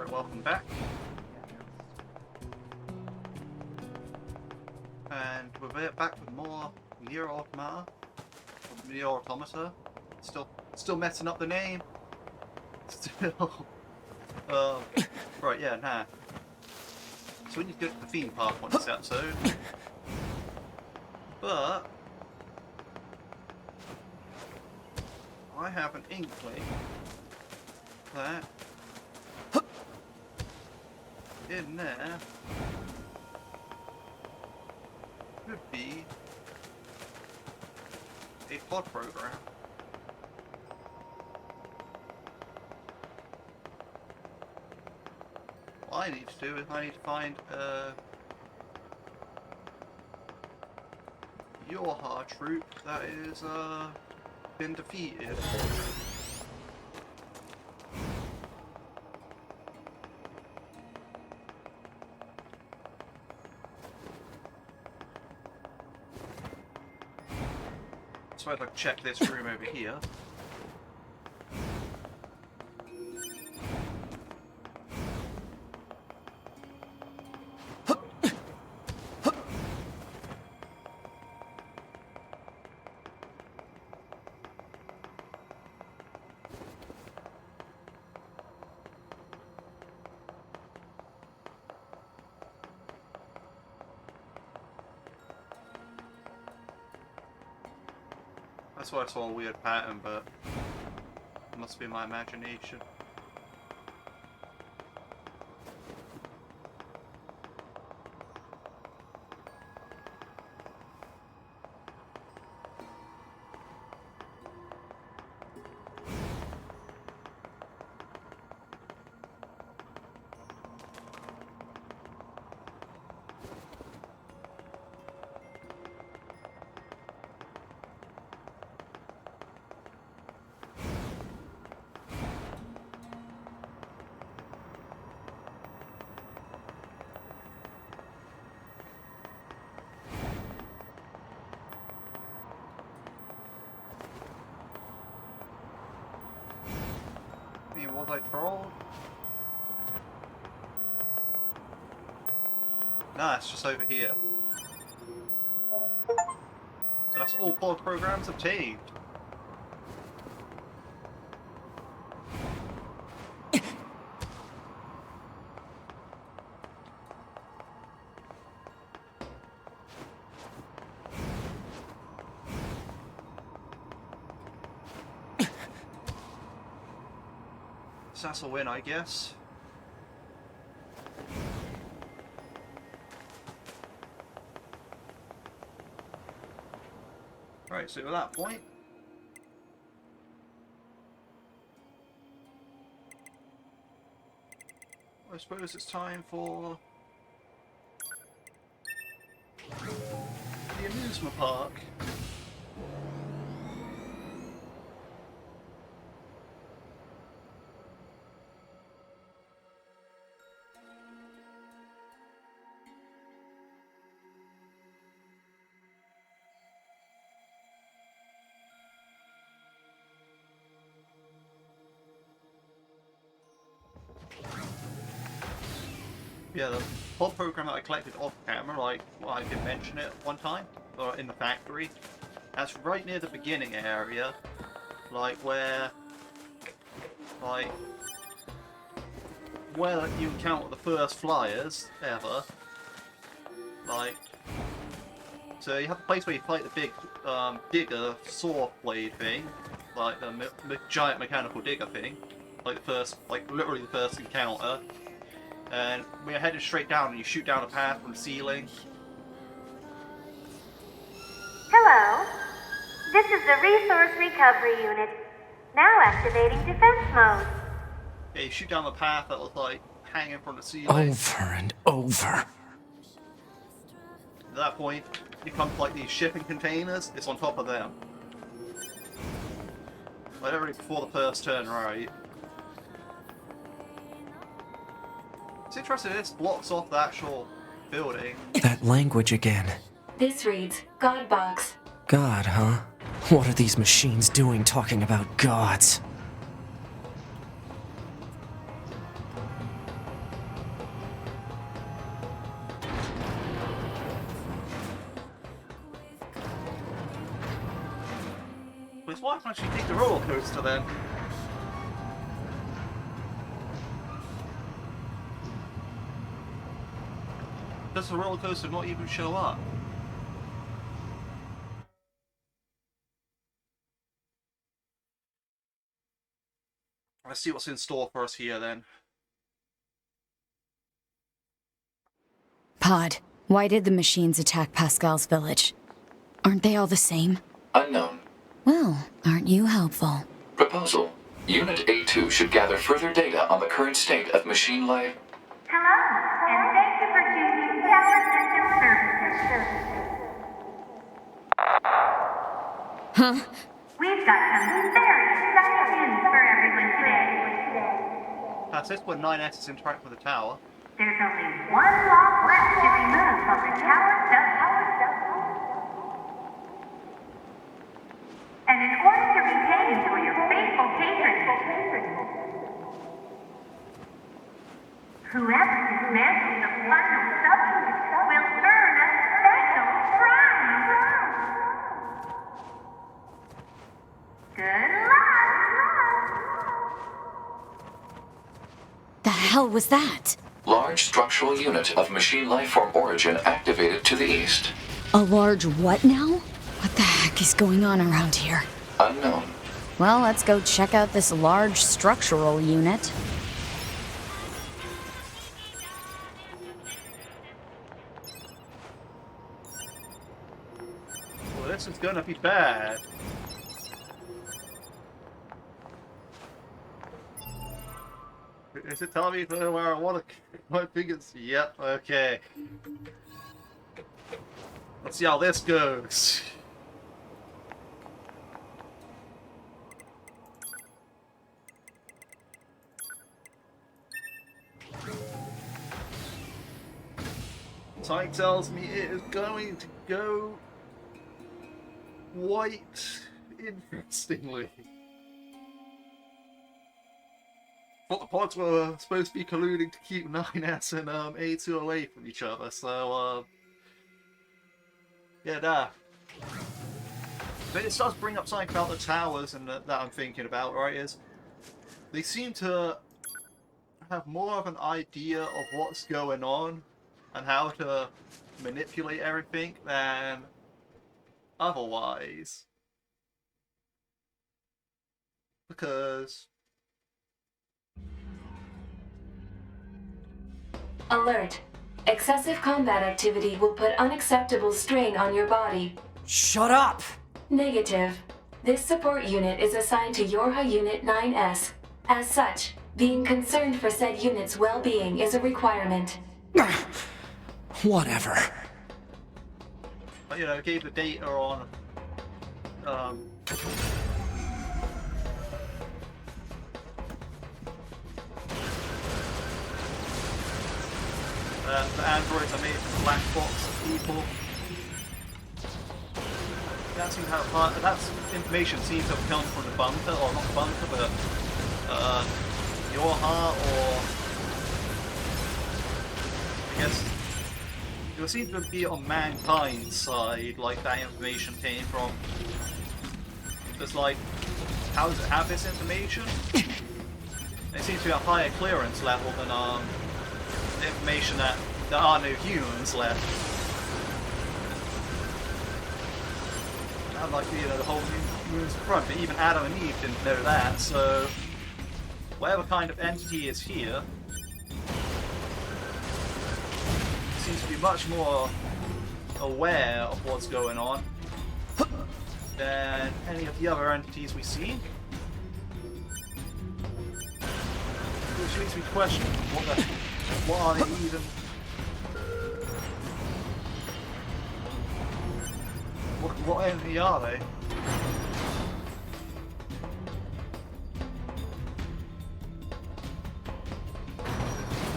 Alright, welcome back. And we're back with more Nier Automata. Nier Automata. Still messing up the name. Still. Right, yeah, nah. So we need to go to the theme park on this episode. But I have an inkling that in there could be a pod program. What I need to do is I need to find your hard troop that is been defeated. So I'd like to check this room over here. That's why I saw a weird pattern, but it must be my imagination. I mean, was I trolled? Nah, it's just over here. And that's all pod programs obtained. So that's a win, I guess. Right, so at that point, I suppose it's time for the amusement park. Yeah, the pod program that I collected off camera, like, well, I did mention it one time, or in the factory, that's right near the beginning area, like where you encounter the first flyers ever, like, so you have the place where you fight the big digger saw blade thing, like the giant mechanical digger thing, like the first, like literally the first encounter. And we're headed straight down and you shoot down a path from the ceiling. Hello. This is the Resource Recovery Unit. Now activating defense mode. Yeah, you shoot down the path that was like hanging from the ceiling. Over and over. At that point, you come to like these shipping containers, it's on top of them. Literally before the first turn right. It's interesting, this blocks off the actual building. That language again. This reads God Box. God, huh? What are these machines doing talking about gods? why can't you take the roller coaster then? Does the roller coaster not even show up? Let's see what's in store for us here then. Pod, why did the machines attack Pascal's village? Aren't they all the same? Unknown. Well, aren't you helpful? Proposal. Unit A2 should gather further data on the current state of machine life. Hello, and thank you for choosing Tower System Services. Huh? We've got some very exciting news for everyone today. That's it when 9S's interact with the tower. There's only one lock left to remove from the tower stuff. And in order to retain for your faithful patrons, whoever dismantles the final subunit will earn a special prize. Good luck! The hell was that? Large structural unit of machine life form origin activated to the east. A large what now? What the heck is going on around here? Unknown. Well, let's go check out this large structural unit. Well, this is gonna be bad. Is it telling me where I want to? I think it's. Yep, okay. Let's see how this goes. Time tells me it is going to go quite interestingly. But the pods were supposed to be colluding to keep 9S and A2 away from each other, so yeah, nah. But it does bring up something about the towers and that I'm thinking about, right, is they seem to have more of an idea of what's going on and how to manipulate everything than otherwise. Because Alert. Excessive combat activity will put unacceptable strain on your body. Shut up! Negative. This support unit is assigned to Yorha Unit 9S. As such, being concerned for said unit's well-being is a requirement. Whatever. but, you know, gave the data on the androids are made from black box people. That seems to have that information seems to have come from the bunker, or not the bunker, but Yorha, or I guess it would seem to be on mankind's side, like that information came from. Just like, how does it have this information? It seems to be a higher clearance level than the information that there are no humans left. And like, you know, the whole moon's front, but even Adam and Eve didn't know that, so whatever kind of entity is here seems to be much more aware of what's going on than any of the other entities we see. Which leads me to question, what are they even? What entity are they? You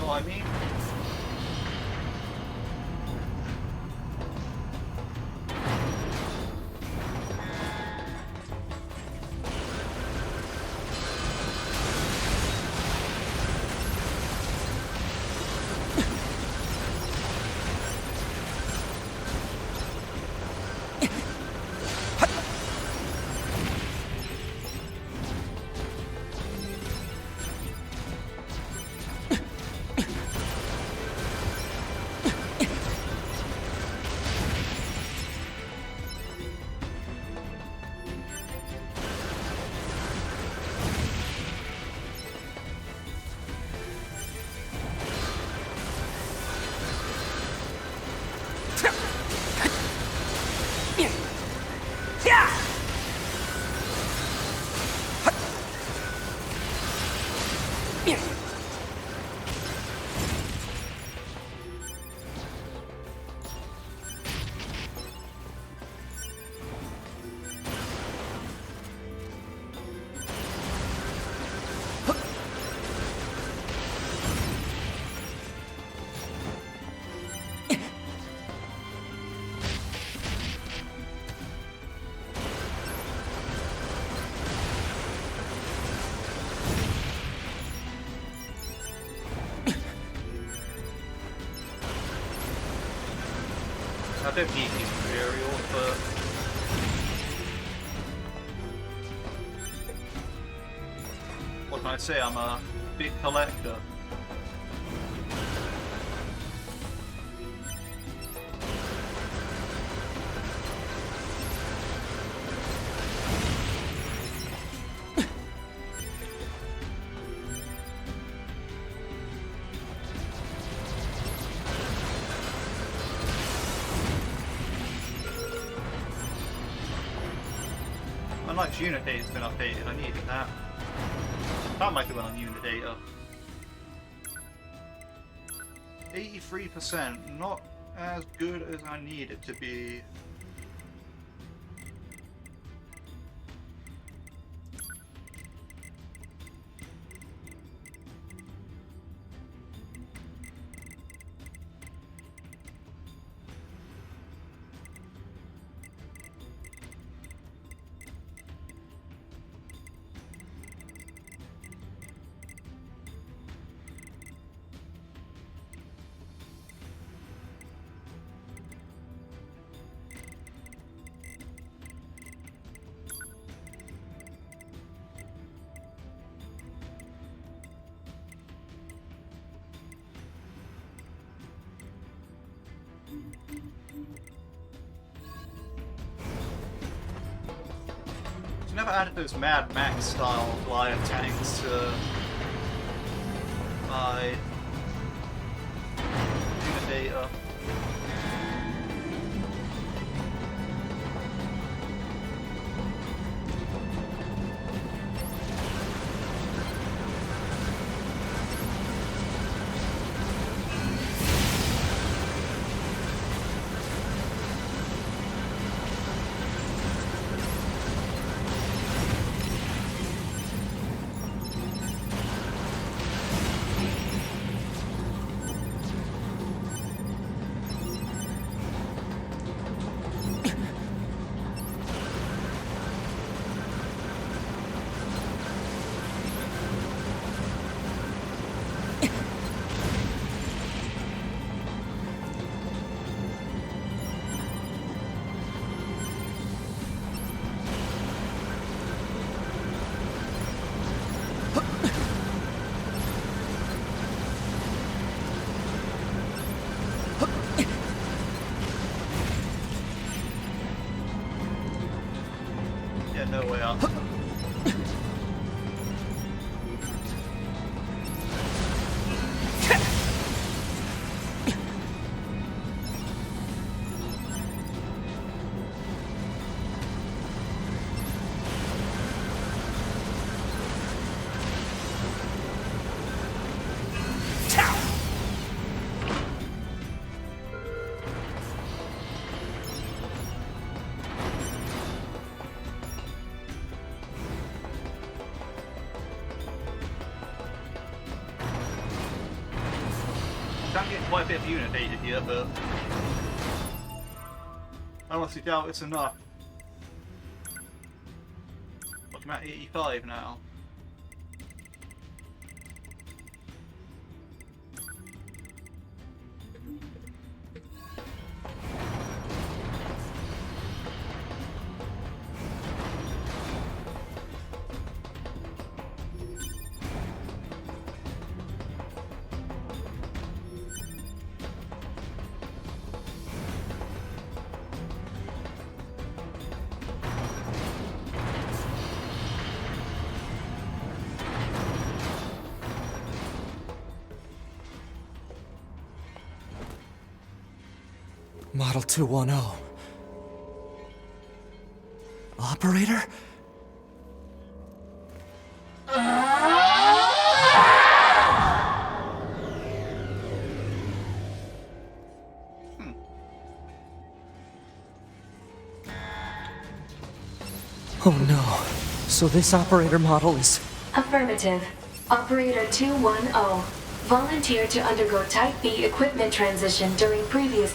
know what I mean? I don't need these materials, but what can I say? I'm a big collector. Unlike unit data's been updated, I needed that. That might have went on unit data. 83%, not as good as I need it to be. Never added those Mad Max style flyer tanks to my unit data. No way up. I'm getting quite a bit of unit data here, but I honestly doubt it's enough. Look, I'm at 85 now. Model 210. Operator? Oh no. So this operator model is... Affirmative. Operator 210. Volunteered to undergo Type B equipment transition during previous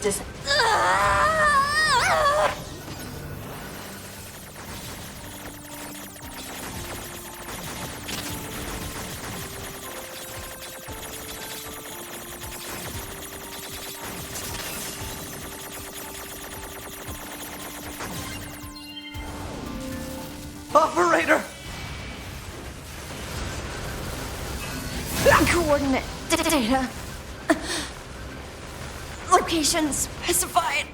Operator! Coordinate data. Location specified.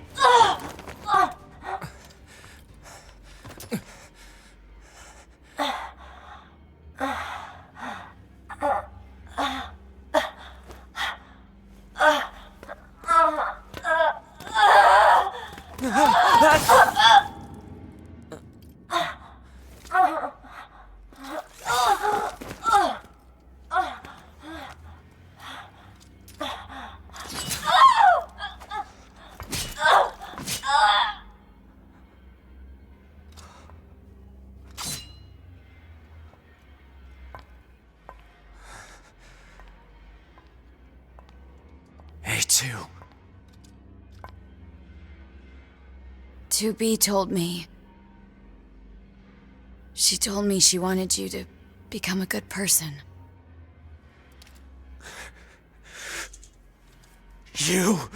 A2. 2B told me. She told me she wanted you to become a good person. You...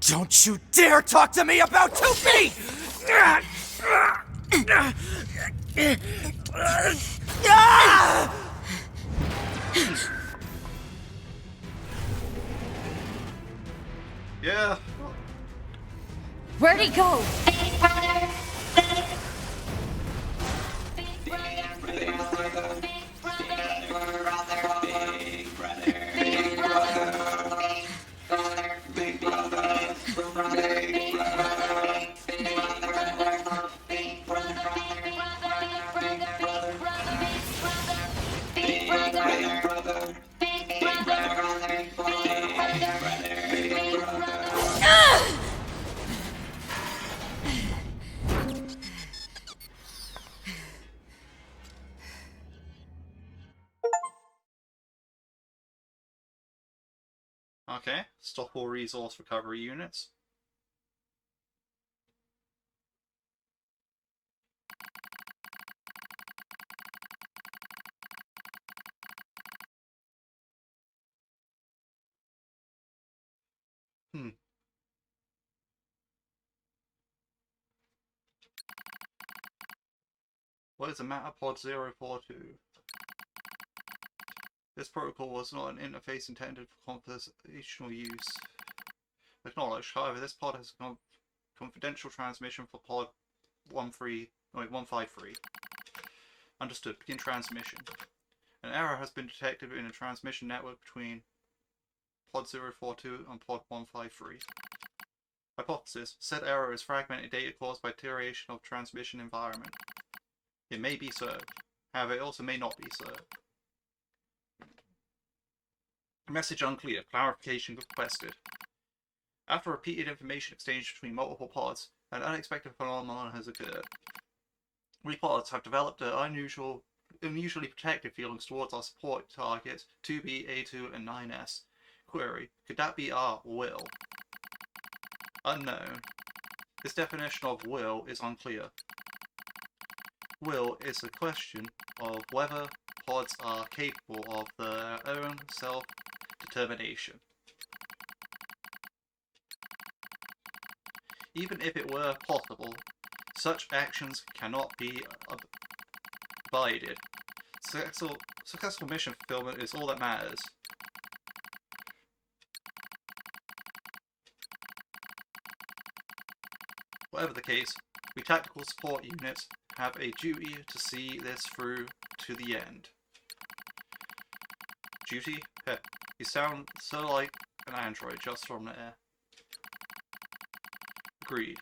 Don't you dare talk to me about 2B! Yeah. Where'd he go? Okay. Stop all resource recovery units. What is a Matterpod 042? This protocol was not an interface intended for conversational use. Acknowledged. However, this pod has confidential transmission for pod 153. Understood. Begin transmission. An error has been detected in a transmission network between pod 042 and pod 153. Hypothesis. Said error is fragmented data caused by deterioration of transmission environment. It may be so. However, it also may not be so. Message unclear. Clarification requested. After repeated information exchange between multiple pods, an unexpected phenomenon has occurred. We pods have developed unusually protective feelings towards our support targets 2B, A2, and 9S. Query. Could that be our will? Unknown. This definition of will is unclear. Will is a question of whether pods are capable of their own self-determination. Even if it were possible, such actions cannot be abided. Successful mission fulfillment is all that matters. Whatever the case, we tactical support units have a duty to see this through to the end. Duty? Heh, you sound so like an android just from there. Agreed.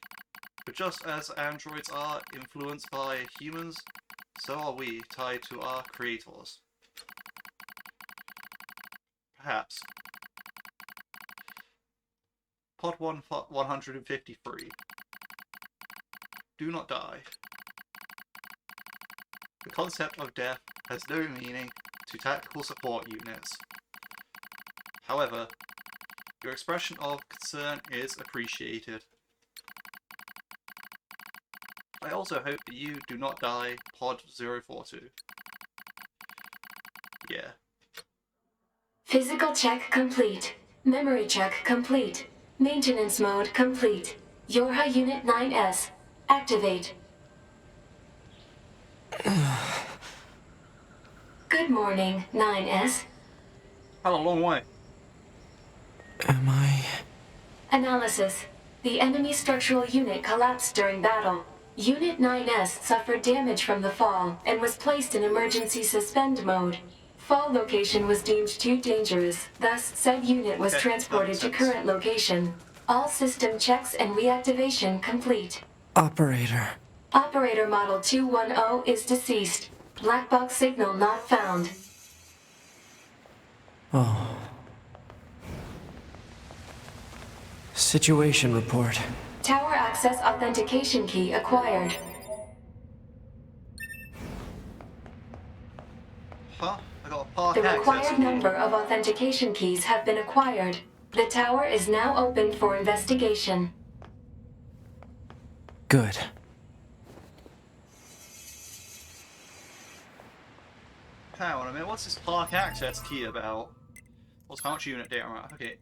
But just as androids are influenced by humans, so are we tied to our creators. Perhaps. Pod 153. Do not die. The concept of death has no meaning to tactical support units. However, your expression of concern is appreciated. I also hope that you do not die, Pod 042. Yeah. Physical check complete. Memory check complete. Maintenance mode complete. Yorha Unit 9S. Activate. morning, 9S. Had a long way. Am I... Analysis. The enemy structural unit collapsed during battle. Unit 9S suffered damage from the fall and was placed in emergency suspend mode. Fall location was deemed too dangerous, thus said unit was Okay, transported to that makes sense. current location. All system checks and reactivation complete. Operator. Operator Model 210 is deceased. Black box signal not found. Oh. Situation report. Tower access authentication key acquired. Huh? I got a park The access required key. number of authentication keys have been acquired. The tower is now open for investigation. Good. Hang on a minute, what's this park access key about? What's how much unit data? Right, okay.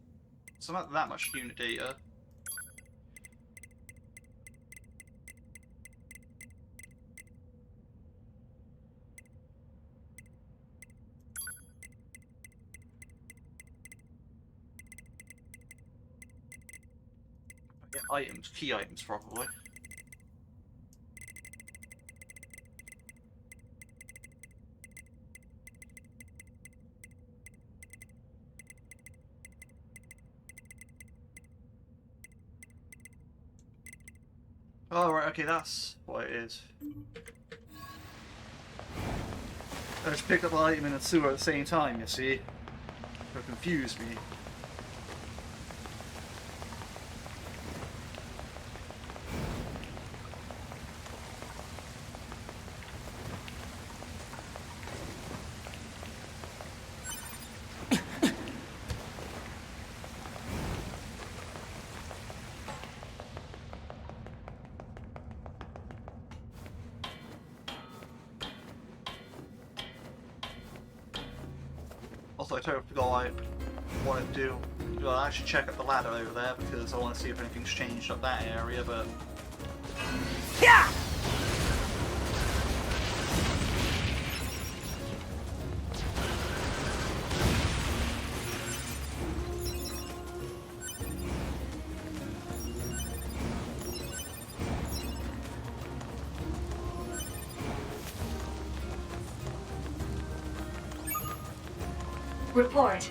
So not that much unit data. Yeah, items, key items probably. Oh, right, okay, that's what it is. I just picked up the item in the sewer at the same time, you see. It confused me. Also, I totally forgot I wanted to do. Well, I should check up the ladder over there because I want to see if anything's changed up that area, but. Report.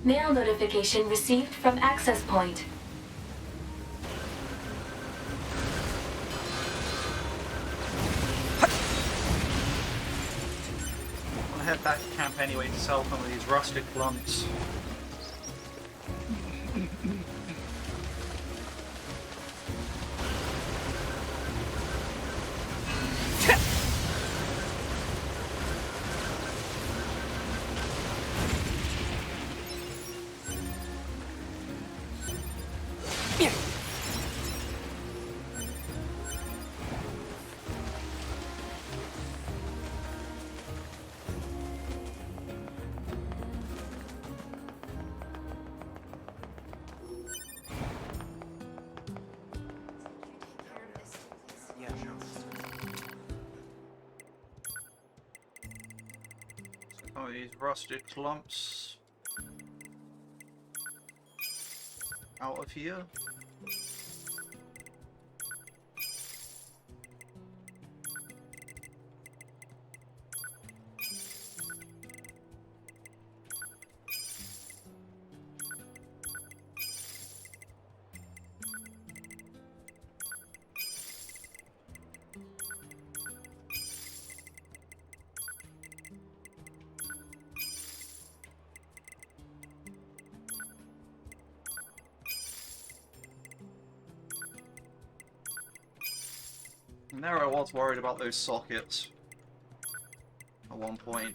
Mail notification received from access point. I'm gonna head back to camp anyway to sell some of these rustic lumps. Some of these rusted clumps out of here. And there I was worried about those sockets at one point.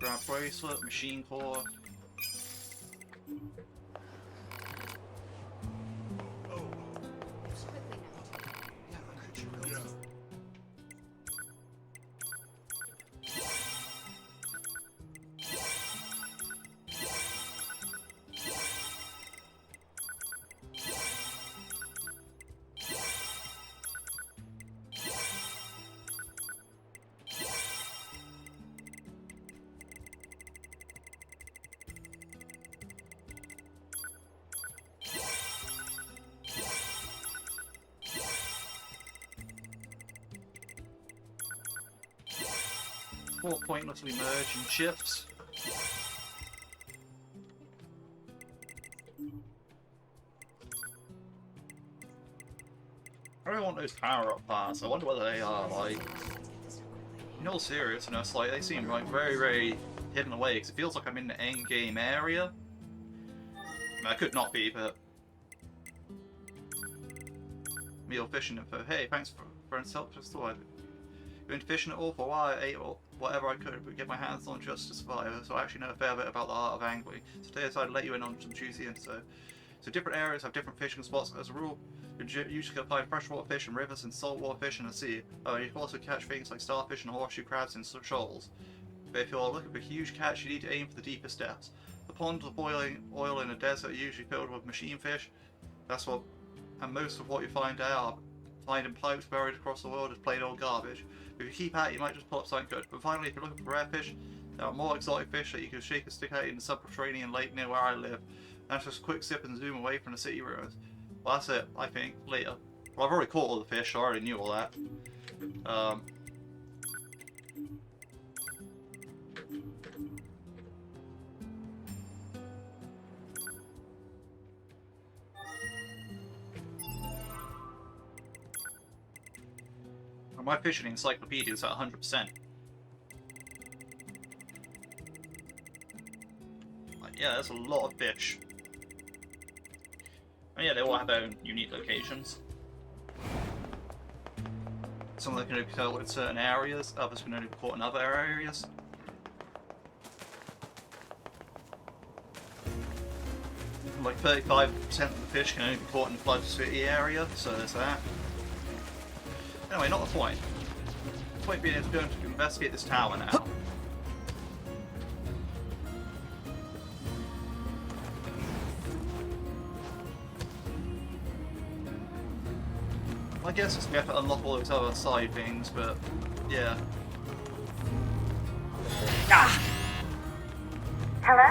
Grab bracelet, machine core. More pointlessly merge and shifts. I really want those power-up parts. I wonder whether they are, like, in all seriousness, like, they seem like very, very hidden away, because it feels like I'm in the end-game area. I mean, I could not be, but... Meal fishing info. Hey, thanks for insult just thought. You been fishing at all for a while? I ate whatever I could to get my hands on just to survive, so I actually know a fair bit about the art of angling. So today I decided to let you in on some juicy info. So different areas have different fishing spots. As a rule, you usually can find freshwater fish in rivers and saltwater fish in the sea. You can also catch things like starfish and horseshoe crabs in shoals. But if you're looking for a huge catch, you need to aim for the deepest depths. The ponds of boiling oil in the desert are usually filled with machine fish. And most of what you find in pipes buried across the world is plain old garbage. If you keep at it, you might just pull up something good. But finally, if you're looking for rare fish, there are more exotic fish that you can shake and stick out in the subterranean lake near where I live. That's just a quick sip and zoom away from the city ruins. Well, that's it, I think, later. Well, I've already caught all the fish, so I already knew all that. My fishing encyclopedia is at 100%. Like, yeah, there's a lot of fish. And yeah, they all have their own unique locations. Some of them can only be caught in certain areas, others can only be caught in other areas. Like 35% of the fish can only be caught in the Flood City area, so there's that. Anyway, not the point. The point being is going to investigate this tower now. I guess it's going to unlock all those other side things, but yeah. Hello,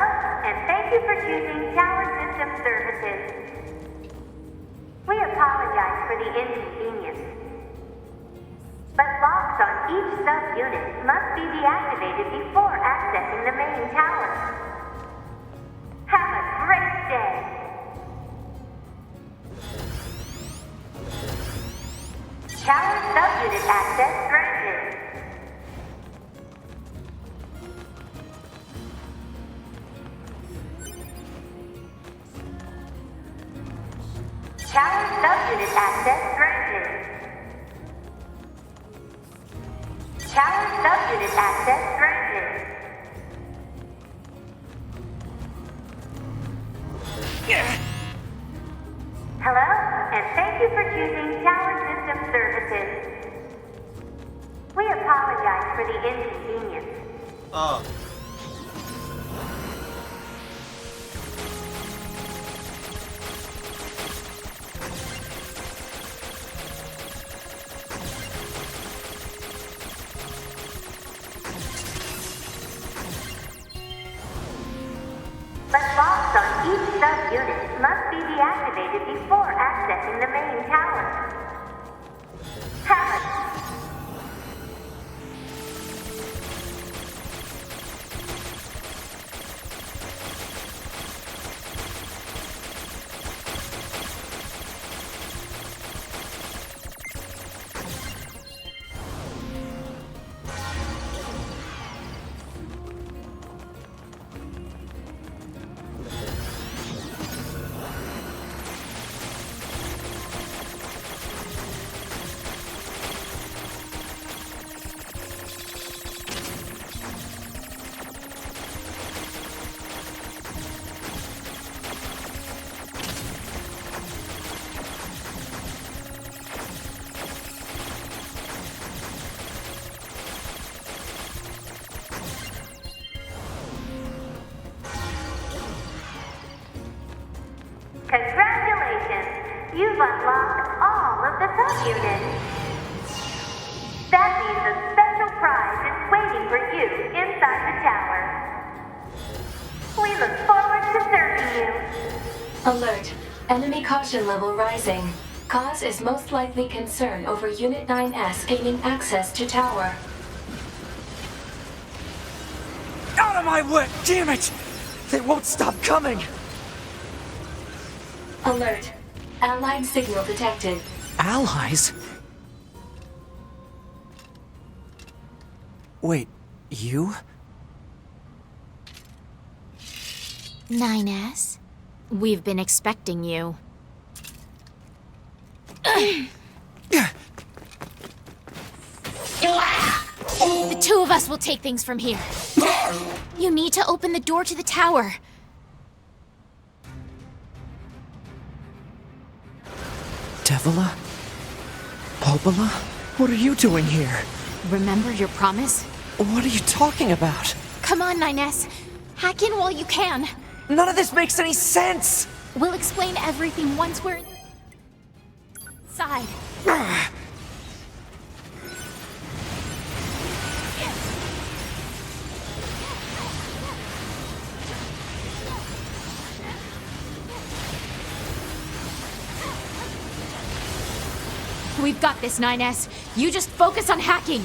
and thank you for choosing Tower System Services. We apologize for the inconvenience. But locks on each sub-unit must be deactivated before accessing the main tower. Have a great day! Tower sub-unit access granted. Tower sub-unit access granted. Tower sub-unit access granted. Hello, and thank you for choosing Tower System Services. We apologize for the inconvenience. Oh. But locks on each sub-unit must be deactivated before accessing the main tower. Have a... Congratulations! You've unlocked all of the subunits. That means a special prize is waiting for you inside the tower. We look forward to serving you. Alert. Enemy caution level rising. Cause is most likely concern over Unit 9S gaining access to tower. Out of my way! Damn it! They won't stop coming! Alert. Allied signal detected. Allies? Wait, you? 9S? We've been expecting you. The two of us will take things from here. You need to open the door to the tower. Devila? Popola? What are you doing here? Remember your promise? What are you talking about? Come on, 9S. Hack in while you can. None of this makes any sense! We'll explain everything once we're inside. We've got this, 9S. You just focus on hacking.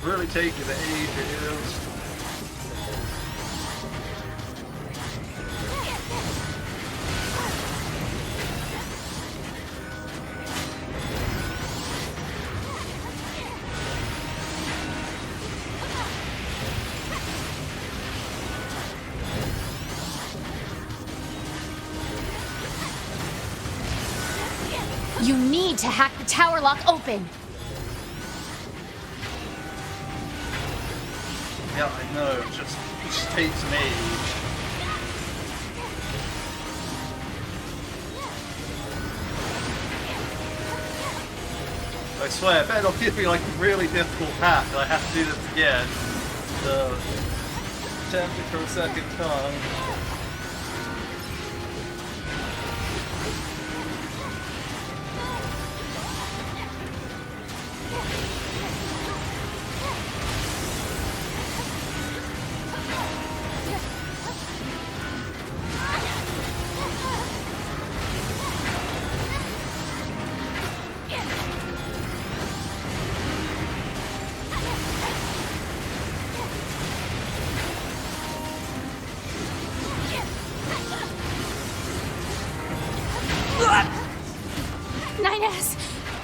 Really taking the ages. You need to hack the tower lock open. Yeah, I know. It just takes an age. I swear, I bet it'll give me like a really difficult hack and I have to do this again. So, attempt it for a second time.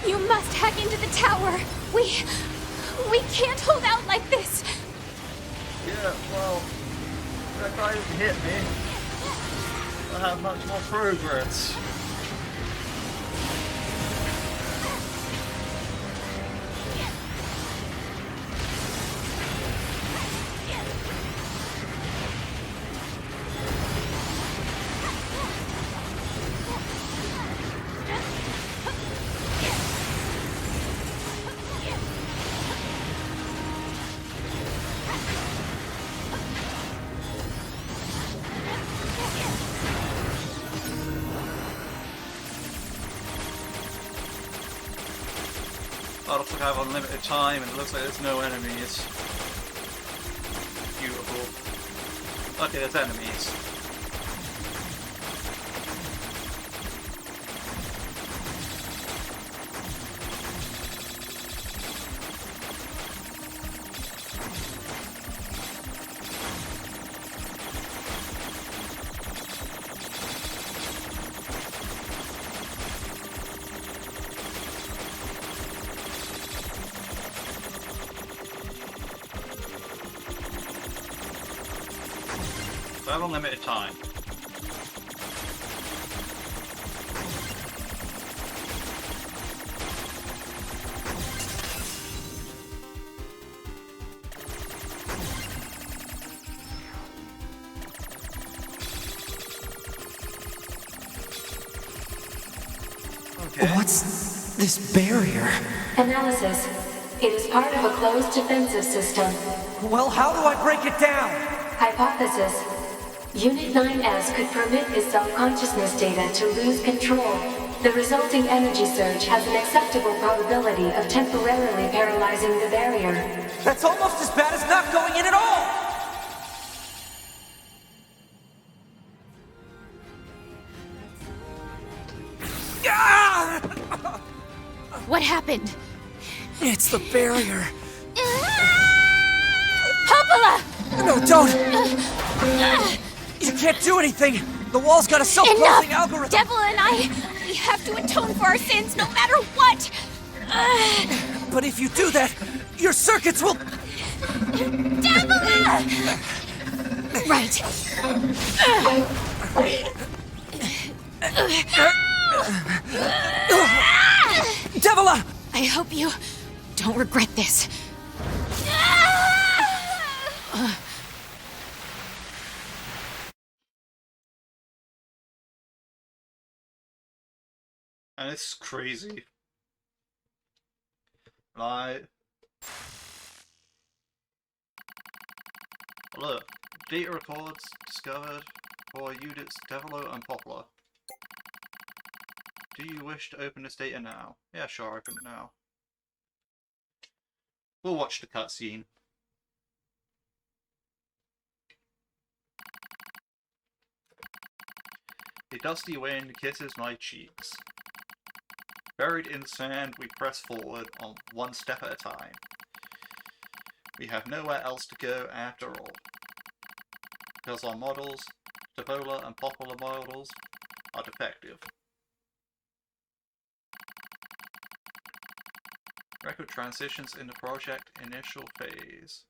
You must hack into the tower. We can't hold out like this. Yeah, well, that guy didn't hit me. I have much more progress. Oh, looks like I have unlimited time and it looks like there's no enemies. Beautiful. Okay, there's enemies. I have unlimited time. Okay. What's this barrier? Analysis. It is part of a closed defensive system. Well, how do I break it down? Hypothesis. Unit 9S could permit this self-consciousness data to lose control. The resulting energy surge has an acceptable probability of temporarily paralyzing the barrier. That's almost as bad as not going in at all! What happened? It's the barrier. Popola! No, don't! You can't do anything! The wall's got a self-closing Enough! algorithm! Devil and I, we have to atone for our sins no matter what! But if you do that, your circuits will... Devil! Right. Devila! I hope you don't regret this. And it's crazy. Like, look, data records discovered for units Devilo and Poplar. Do you wish to open this data now? Yeah, sure, open it now. We'll watch the cutscene. A dusty wind kisses my cheeks. Buried in sand, we press forward on one step at a time. We have nowhere else to go after all. Because our models, Devola and Popular models, are defective. Record transitions in the project initial phase.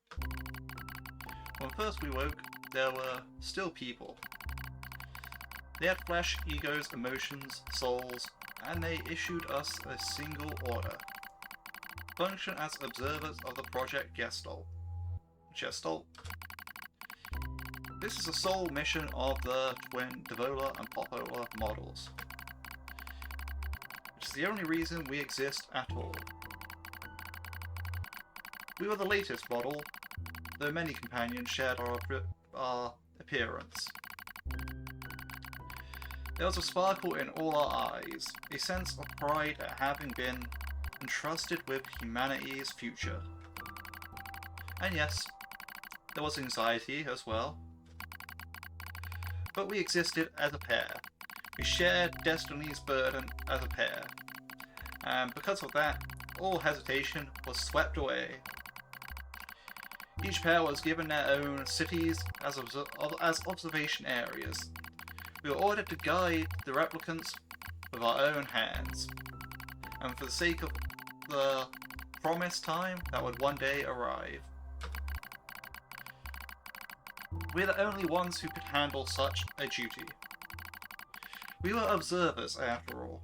When first we woke, there were still people. They had flesh, egos, emotions, souls, and they issued us a single order. Function as observers of the Project Gestalt. This is the sole mission of the twin Devola and Popola models. Which is the only reason we exist at all. We were the latest model, though many companions shared our appearance. There was a sparkle in all our eyes, a sense of pride at having been entrusted with humanity's future. And yes, there was anxiety as well. But we existed as a pair. We shared destiny's burden as a pair. And because of that, all hesitation was swept away. Each pair was given their own cities as observation areas. We were ordered to guide the replicants with our own hands, and for the sake of the promised time that would one day arrive. We're the only ones who could handle such a duty. We were observers, after all.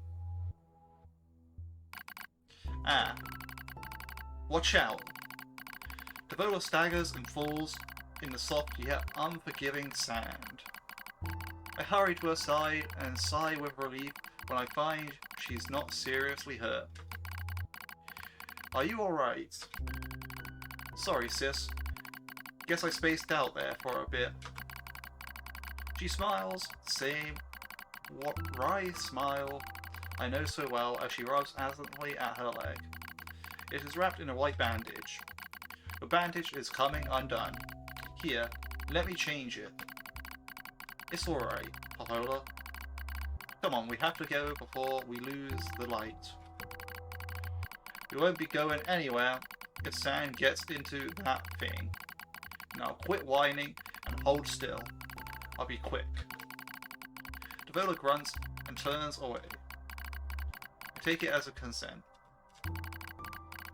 Ah. Watch out. Devola staggers and falls in the soft yet unforgiving sand. I hurry to her side and sigh with relief when I find she's not seriously hurt. Are you alright? Sorry, sis. Guess I spaced out there for a bit. She smiles, same wry smile I know so well as she rubs absently at her leg. It is wrapped in a white bandage. The bandage is coming undone. Here, let me change it. It's alright, Popola. Come on, we have to go before we lose the light. We won't be going anywhere if sand gets into that thing. Now quit whining and hold still. I'll be quick. Devola grunts and turns away. I take it as a consent.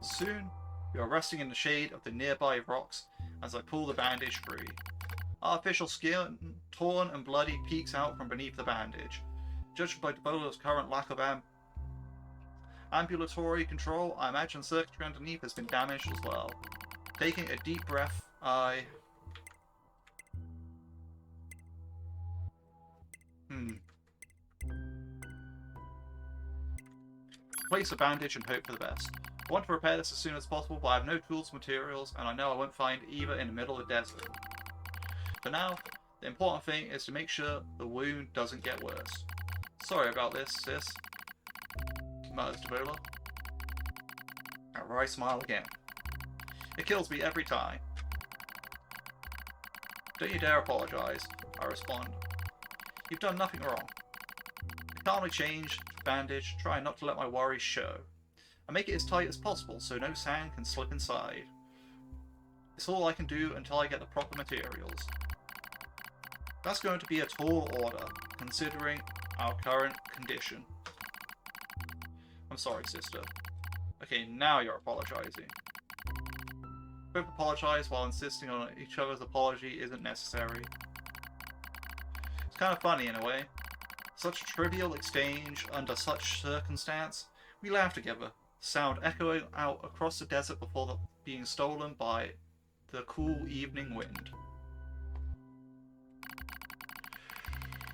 Soon, we are resting in the shade of the nearby rocks as I pull the bandage free. Artificial skin, torn and bloody, peeks out from beneath the bandage. Judged by Devola's current lack of ambulatory control, I imagine circuitry underneath has been damaged as well. Taking a deep breath, I... Place a bandage and hope for the best. I want to repair this as soon as possible, but I have no tools, materials, and I know I won't find either in the middle of the desert. For now, The important thing is to make sure the wound doesn't get worse. Sorry about this, sis, mutters Davola. A wry smile again. It kills me every time. Don't you dare apologize, I respond. You've done nothing wrong. I calmly change, bandage, try not to let my worries show. I make it as tight as possible so no sand can slip inside. It's all I can do until I get the proper materials. That's going to be a tall order, considering our current condition. I'm sorry, sister. Okay, now you're apologizing. Both apologize while insisting on each other's apology isn't necessary. It's kind of funny in a way. Such a trivial exchange under such circumstance. We laugh together, sound echoing out across the desert before being stolen by the cool evening wind.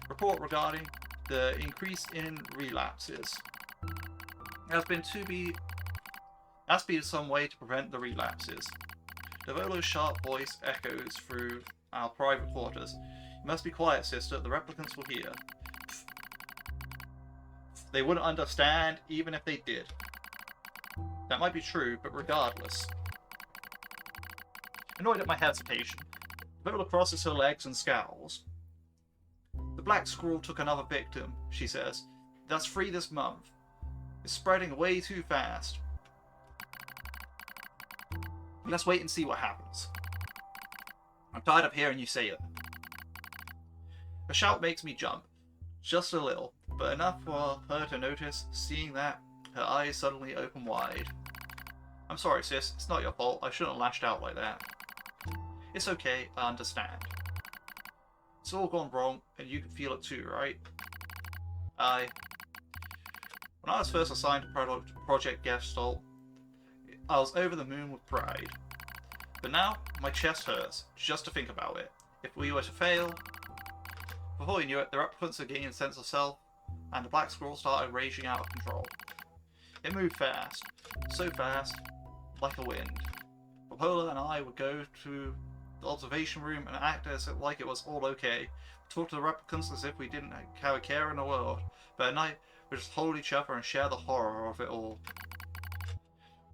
Report regarding the increase in relapses. There has to be some way to prevent the relapses. Davolo's sharp voice echoes through our private quarters. You must be quiet, sister. The replicants will hear. They wouldn't understand, even if they did. That might be true, but regardless. Annoyed at my hesitation, Davola crosses her legs and scowls. The black squirrel took another victim, she says. That's 3 this month. It's spreading way too fast. Let's wait and see what happens. I'm tired of hearing you say it. A shout makes me jump. Just a little, but enough for her to notice, seeing that her eyes suddenly open wide. I'm sorry, sis. It's not your fault. I shouldn't have lashed out like that. It's okay. I understand. It's all gone wrong, and you can feel it too, right? When I was first assigned to Project Gestalt, I was over the moon with pride. But now, my chest hurts, just to think about it. If we were to fail... Before you knew it, the replicants had gained a sense of self, and the black squirrel started raging out of control. It moved fast. So fast, like a wind. Popola and I would go to the observation room and act as if like it was all okay. Talk to the replicants as if we didn't have a care in the world. But at night, we just hold each other and share the horror of it all.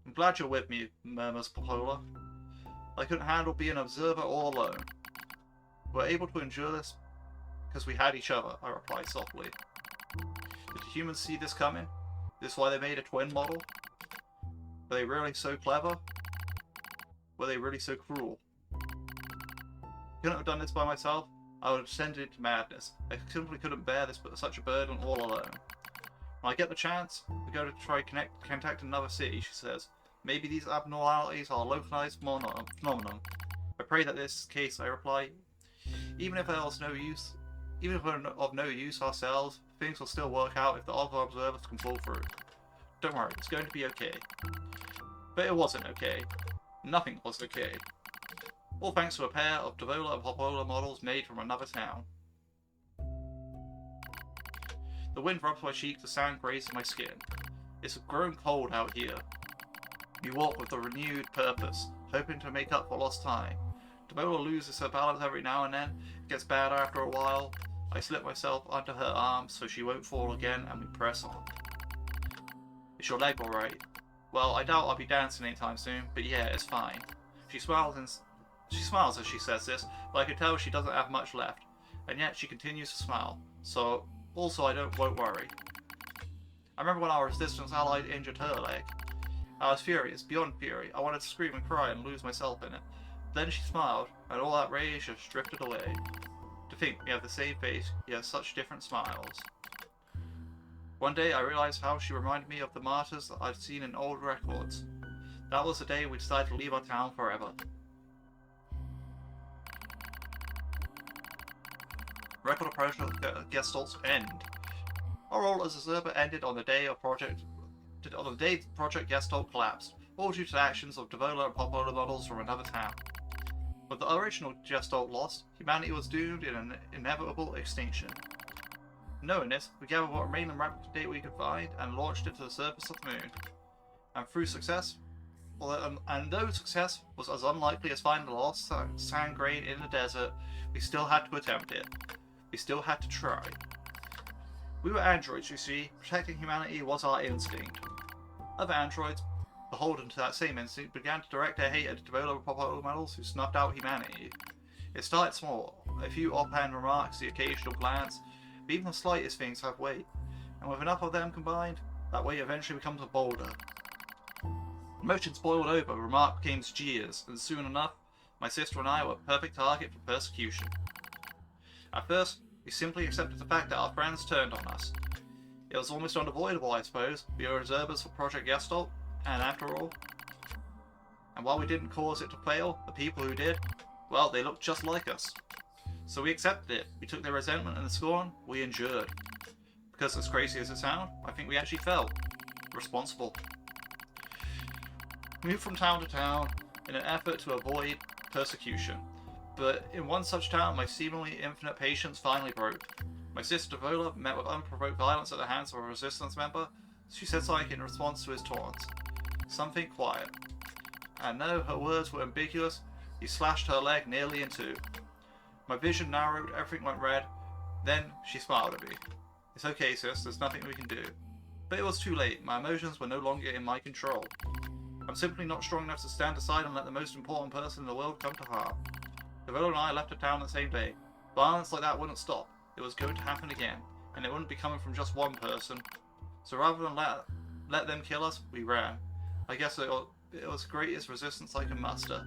I'm glad you're with me, murmurs Popola. I couldn't handle being an observer all alone. We're able to endure this because we had each other, I replied softly. Did the humans see this coming? This is why they made a twin model? Were they really so clever? Were they really so cruel? Couldn't have done this by myself. I would have descended into madness. I simply couldn't bear this but such a burden all alone. When I get the chance, we go to try contact another city, she says. Maybe these abnormalities are a localized phenomenon. I pray that this is the case, I reply. Even if there was no use, even if we're of no use ourselves, things will still work out if the other observers can pull through. Don't worry, it's going to be okay. But it wasn't okay. Nothing was okay. All thanks to a pair of Davola and Popola models made from another town. The wind rubs my cheek, the sand grazes my skin. It's grown cold out here. We walk with a renewed purpose, hoping to make up for lost time. Davola loses her balance every now and then. It gets better after a while. I slip myself under her arm so she won't fall again, and we press on. Is your leg alright? Well, I doubt I'll be dancing anytime soon, but yeah, it's fine. She smiles as she says this, but I can tell she doesn't have much left, and yet she continues to smile. So, also I won't worry. I remember when our resistance ally injured her leg. I was furious, beyond fury. I wanted to scream and cry and lose myself in it. Then she smiled, and all that rage just drifted away. To think we have the same face, yet such different smiles. One day I realized how she reminded me of the martyrs that I'd seen in old records. That was the day we decided to leave our town forever. Record of Project Gestalt's end. Our role as observer ended on the day Project Gestalt collapsed, all due to the actions of Davola and Popola models from another town. With the original Gestalt lost, humanity was doomed in an inevitable extinction. Knowing this, we gathered what remaining replica data we could find and launched it to the surface of the moon. And through success, and though success was as unlikely as finding a lost sand grain in the desert, we still had to attempt it. We still had to try. We were androids, you see. Protecting humanity was our instinct. Other androids, beholden to that same instinct, began to direct their hate at developer pop models who snuffed out humanity. It started small, a few offhand remarks, the occasional glance, but even the slightest things have weight, and with enough of them combined, that weight eventually becomes a boulder. Emotions boiled over, remark became jeers, and soon enough, my sister and I were a perfect target for persecution. At first, we simply accepted the fact that our friends turned on us. It was almost unavoidable, I suppose. We were observers for Project Gestalt, and after all. And while we didn't cause it to fail, the people who did, well, they looked just like us. So we accepted it. We took their resentment and the scorn, we endured. Because as crazy as it sounds, I think we actually felt responsible. We moved from town to town in an effort to avoid persecution. But in one such town, my seemingly infinite patience finally broke. My sister Vola met with unprovoked violence at the hands of a resistance member. She said something in response to his taunts. Something quiet. And though her words were ambiguous, he slashed her leg nearly in two. My vision narrowed, everything went red. Then she smiled at me. It's okay, sis, there's nothing we can do. But it was too late. My emotions were no longer in my control. I'm simply not strong enough to stand aside and let the most important person in the world come to harm. Devola and I left the town the same day. Violence like that wouldn't stop. It was going to happen again, and it wouldn't be coming from just one person. So rather than let them kill us, we ran. I guess it was the greatest resistance I could muster.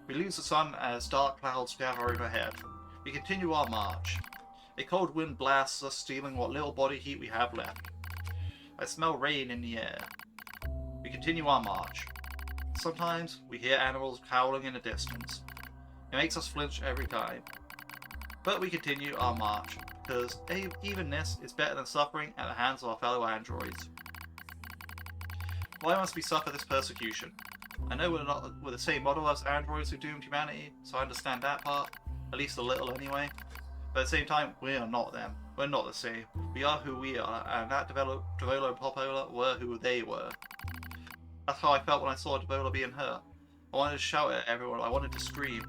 We lose the sun as dark clouds gather overhead. We continue our march. A cold wind blasts us, stealing what little body heat we have left. I smell rain in the air. We continue our march. Sometimes we hear animals howling in the distance. It makes us flinch every time. But we continue our march, because even this is better than suffering at the hands of our fellow androids. Why must we suffer this persecution? I know we're the same model as androids who doomed humanity, so I understand that part, at least a little anyway. But at the same time, we are not them. We're not the same. We are who we are, and that Devolo and Popola were who they were. That's how I felt when I saw Devola being hurt. I wanted to shout at everyone, I wanted to scream.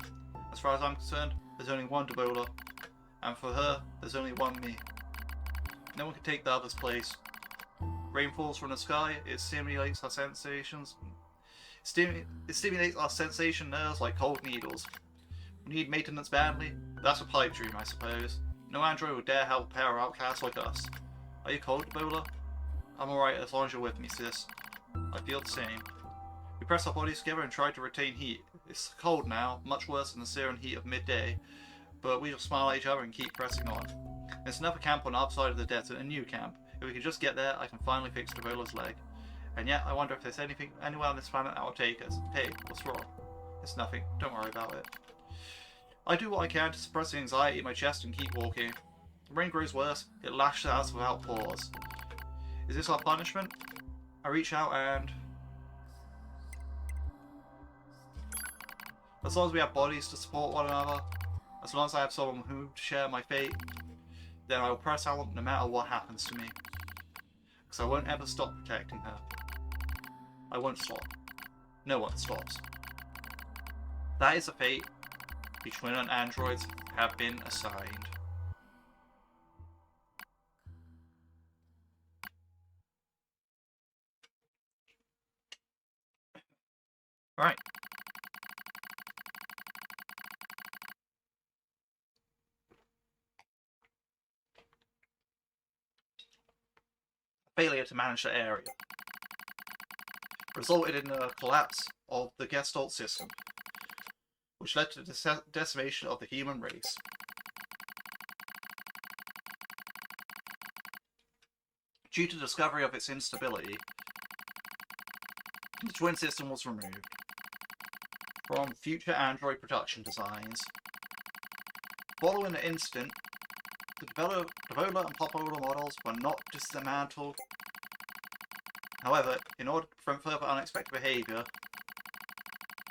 As far as I'm concerned, there's only one Devola, and for her, there's only one me. No one can take the other's place. Rain falls from the sky, it stimulates our sensations. It stimulates our sensation nerves like cold needles. We need maintenance badly? That's a pipe dream, I suppose. No android would dare help a pair of outcasts like us. Are you cold, Devola? I'm alright as long as you're with me, sis. I feel the same. We press our bodies together and try to retain heat. It's cold now, much worse than the searing heat of midday, but we just smile at each other and keep pressing on. There's another camp on the other side of the desert, a new camp. If we can just get there, I can finally fix Devola's leg. And yet, I wonder if there's anywhere on this planet that will take us. Hey, what's wrong? It's nothing. Don't worry about it. I do what I can to suppress the anxiety in my chest and keep walking. The rain grows worse. It lashes at us without pause. Is this our punishment? I reach out and... As long as we have bodies to support one another, as long as I have someone with whom to share my fate, then I will press on no matter what happens to me. Because I won't ever stop protecting her. I won't stop. No one stops. That is a fate which twin and androids have been assigned. Right. Failure to manage the area resulted in the collapse of the Gestalt system, which led to the decimation of the human race. Due to the discovery of its instability, the twin system was removed from future android production designs. Following the incident, the Devola and Popola models were not dismantled. However, in order to prevent further unexpected behaviour,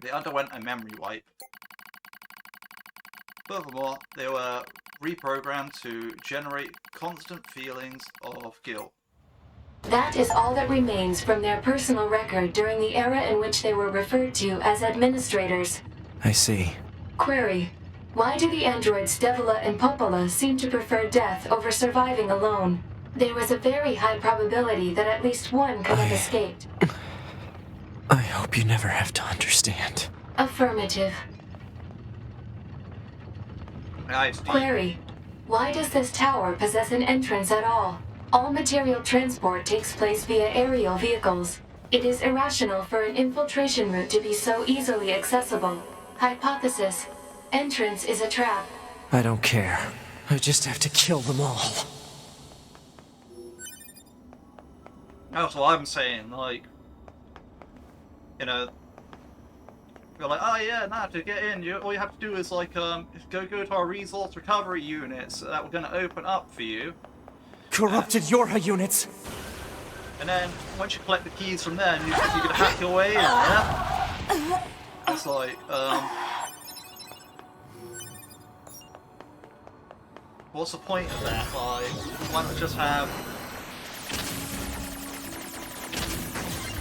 they underwent a memory wipe. Furthermore, they were reprogrammed to generate constant feelings of guilt. That is all that remains from their personal record during the era in which they were referred to as administrators. I see. Query: why do the androids Devila and Popola seem to prefer death over surviving alone? There was a very high probability that at least one could have escaped. I hope you never have to understand. Affirmative. Nice. Query: why does this tower possess an entrance at all? All material transport takes place via aerial vehicles. It is irrational for an infiltration route to be so easily accessible. Hypothesis: entrance is a trap. I don't care. I just have to kill them all. That's what I'm saying, like, you know, you're like, oh yeah, nah, to get in, all you have to do is, like, go to our resource recovery units that we're going to open up for you. Corrupted Yorha units! And then, once you collect the keys from there, you're going to hack your way in there. It's like, what's the point of that? Like, why not just have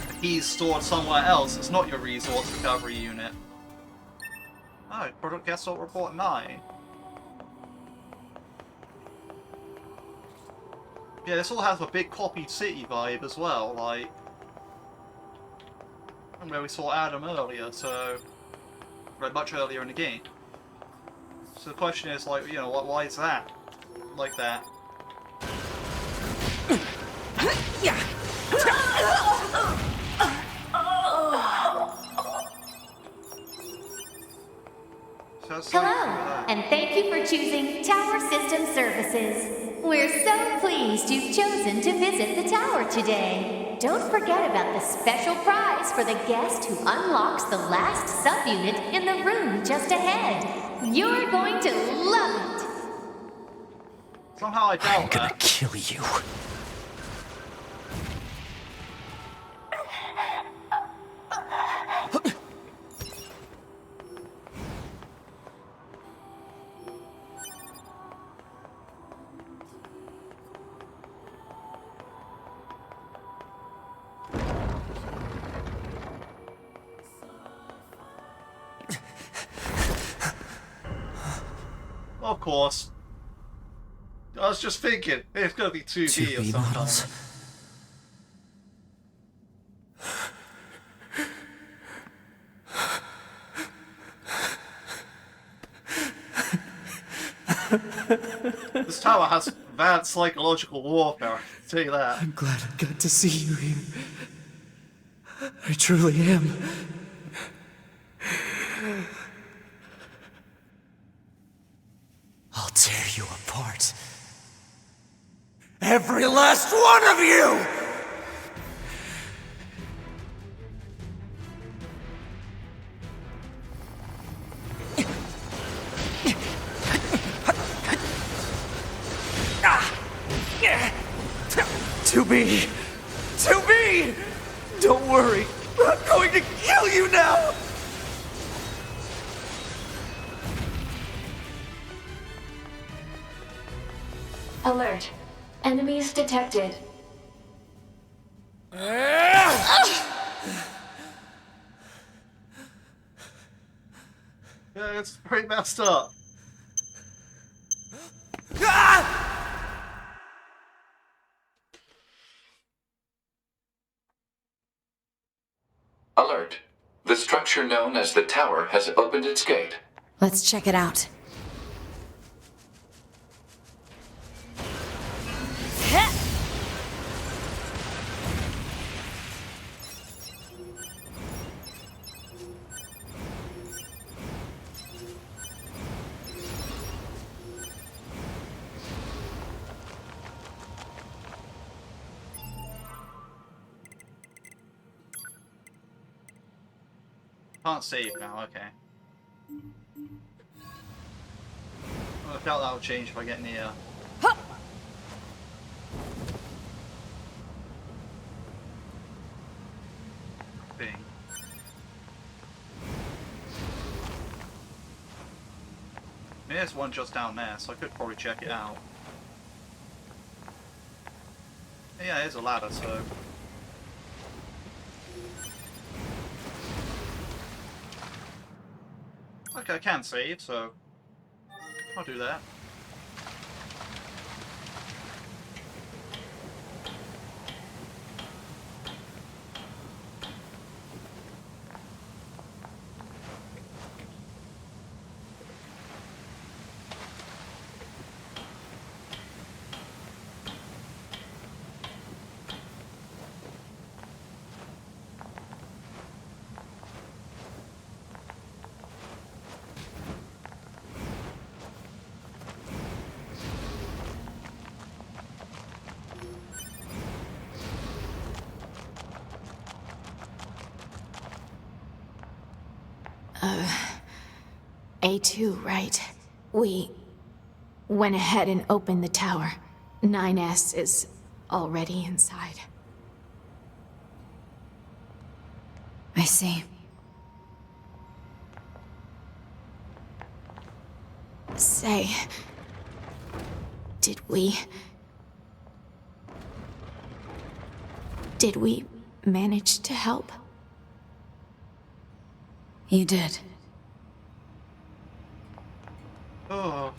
the keys stored somewhere else? It's not your resource recovery unit. Oh, product guest report 9. Yeah, this all has a big copied city vibe as well, like where we saw Adam earlier, so much earlier in the game. So the question is, like, you know, why is that like that? So Hello, and thank you for choosing Tower System Services. We're so pleased you've chosen to visit the tower today. Don't forget about the special prize for the guest who unlocks the last subunit in the room just ahead. You're going to love it. Somehow I doubt I'm gonna kill you. Of course. I was just thinking, it's gonna be 2D or 2B something. models. This tower has bad psychological warfare, I can tell you that. I'm glad I got to see you here. I truly am. I'll tear you apart. Every last one of you! To be! To be! Don't worry, I'm going to kill you now! Alert. Enemies detected. Yeah, it's pretty messed up. Alert. The structure known as the tower has opened its gate. Let's check it out. Can't save now, okay. I felt that would change if I get near. Thing. There's one just down there, so I could probably check it out. Yeah, there's a ladder, so... Okay, I can save, so... I'll do that. A2, right? We went ahead and opened the tower. 9S is already inside. I see. Say, did we manage to help? You did. Oh.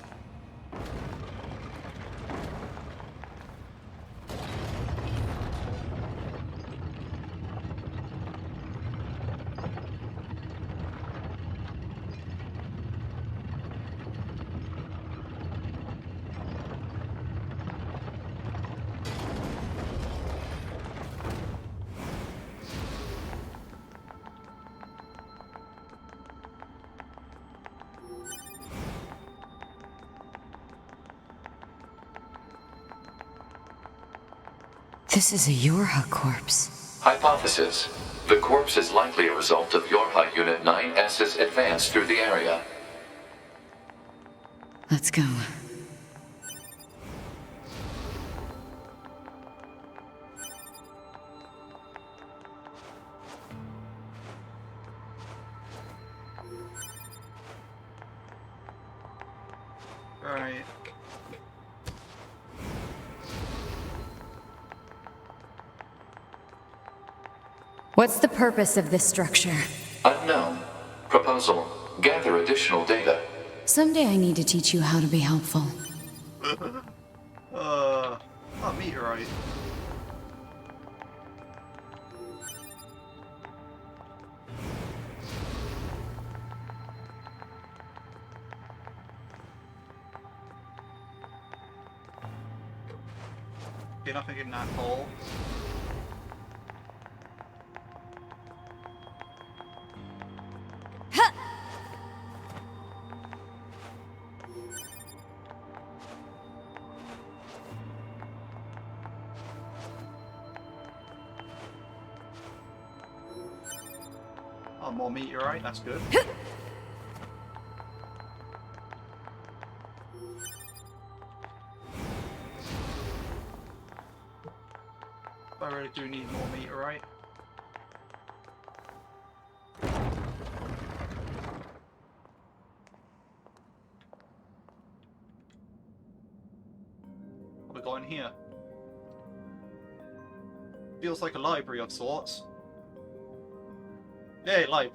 This is a Yorha corpse. Hypothesis. The corpse is likely a result of Yorha Unit 9S's advance through the area. Let's go. Right. What's the purpose of this structure? Unknown. Proposal. Gather additional data. Someday I need to teach you how to be helpful. Oh, meteorite. Okay, nothing in that hole. Oh, more meteorite, that's good. I really do need more meteorite. What have we got in here? Feels like a library of sorts. Yay, library.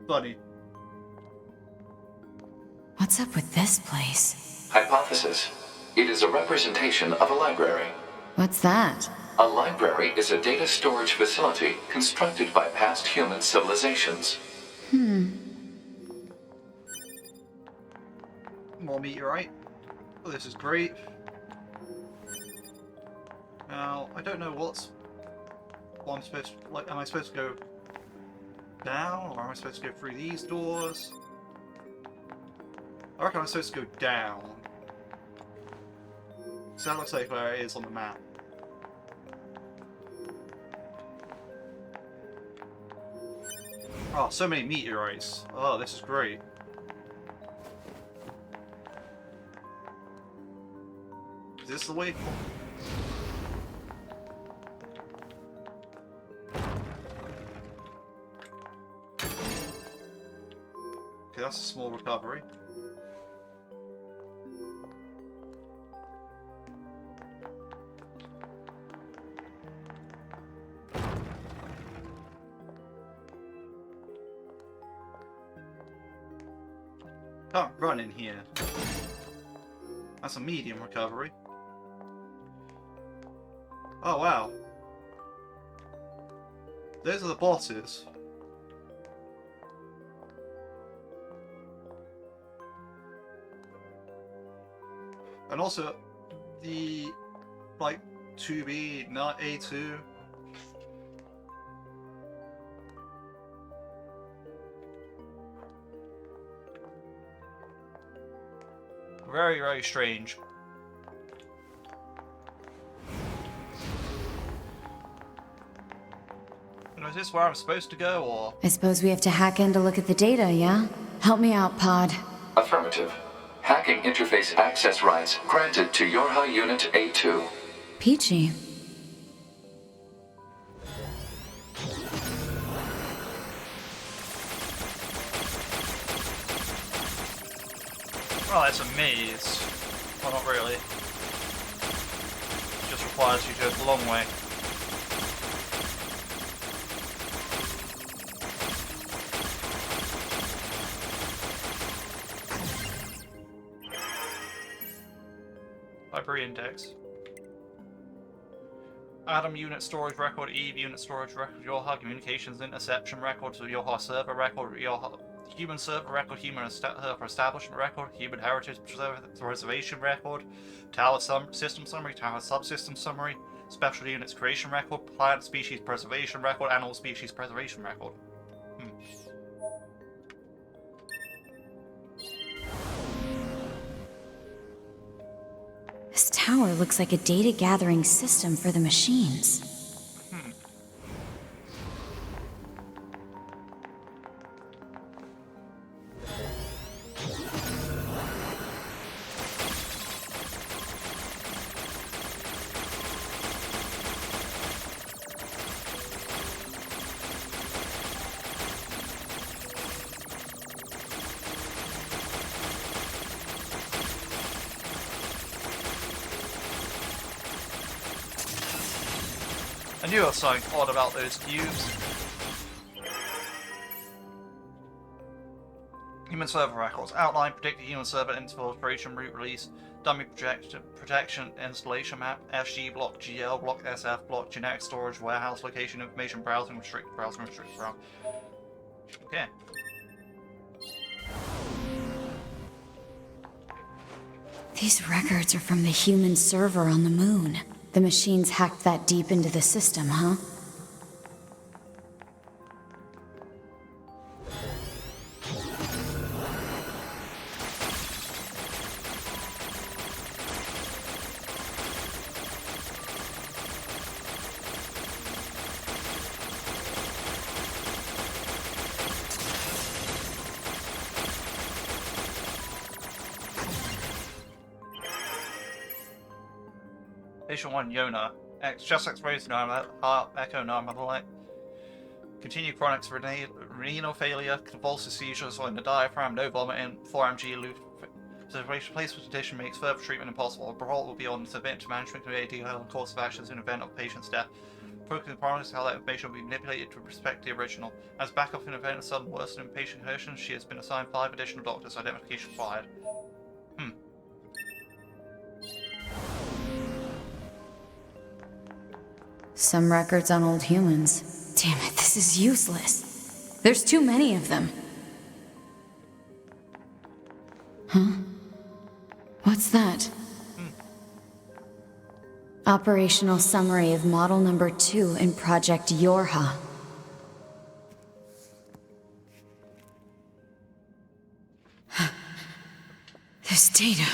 Funny. What's up with this place? Hypothesis. It is a representation of a library. What's that? A library is a data storage facility constructed by past human civilizations. More meteorite. Oh, this is great. Now, I don't know what I'm supposed to, like, am I supposed to go down, or am I supposed to go through these doors? I reckon I'm supposed to go down. So that looks like where it is on the map. Oh, so many meteorites. Oh, this is great. Is this the way? Okay, that's a small recovery. Can't run in here. That's a medium recovery. Oh wow. Those are the bosses. And also the like 2B, not A2. Very, very strange. And is this where I'm supposed to go, or? I suppose we have to hack in to look at the data, yeah? Help me out, Pod. Affirmative. Hacking interface access rights granted to Yorha Unit A2. Peachy. Well, it's a maze. Well, not really. It just requires you to go the long way. Library index. Atom unit storage record, Eve unit storage record, Yorha communications interception record, Yorha server record, Yorha human server record, human server establishment record, human heritage preservation record, tower system summary, tower subsystem summary, special units creation record, plant species preservation record, animal species preservation record. This tower looks like a data gathering system for the machines. I knew there was something odd about those cubes. Human server records. Outline, predicted human server infiltration route release, dummy protection installation map, SG block, GL block, SF block, genetic storage, warehouse location information, browsing, restricted browsing, restricted browsing. Okay. These records are from the human server on the moon. The machines hacked that deep into the system, huh? Patient 1, Yona. Just exposed to heart echo light. Continue chronic renal failure, convulsive seizures on the diaphragm, no vomiting, 4mg loop. Observation placement condition makes further treatment impossible. Parole will be on submit to management committee detail and course of actions in event of patient's death. Focus promise how that information will be manipulated to respect the original. As backup in event of sudden worsening patient condition, she has been assigned 5 additional doctors. Identification required. Some records on old humans. Damn it, this is useless. There's too many of them. Huh? What's that? Operational summary of model number 2 in Project Yorha. This data.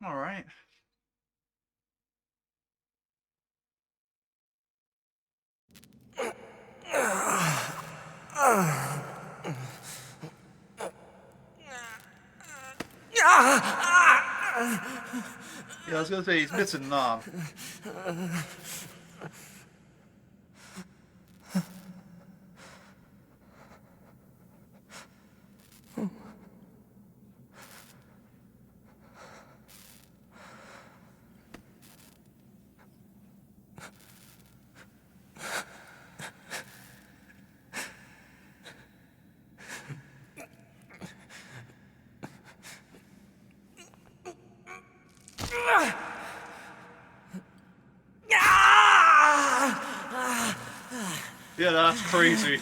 Alright. Yeah, I was gonna say he's missing an arm. Yeah, that's crazy.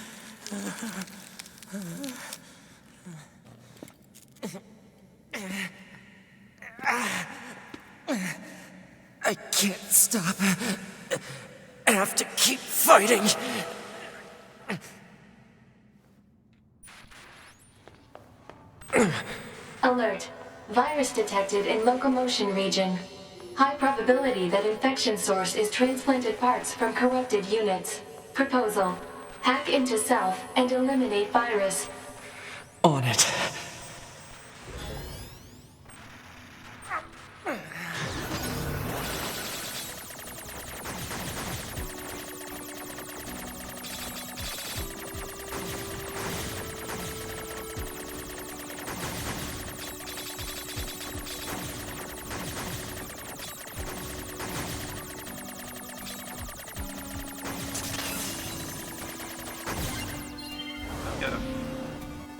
I can't stop. I have to keep fighting. Alert. Virus detected in locomotion region. High probability that infection source is transplanted parts from corrupted units. Proposal. Hack into self and eliminate virus. On it. Get him.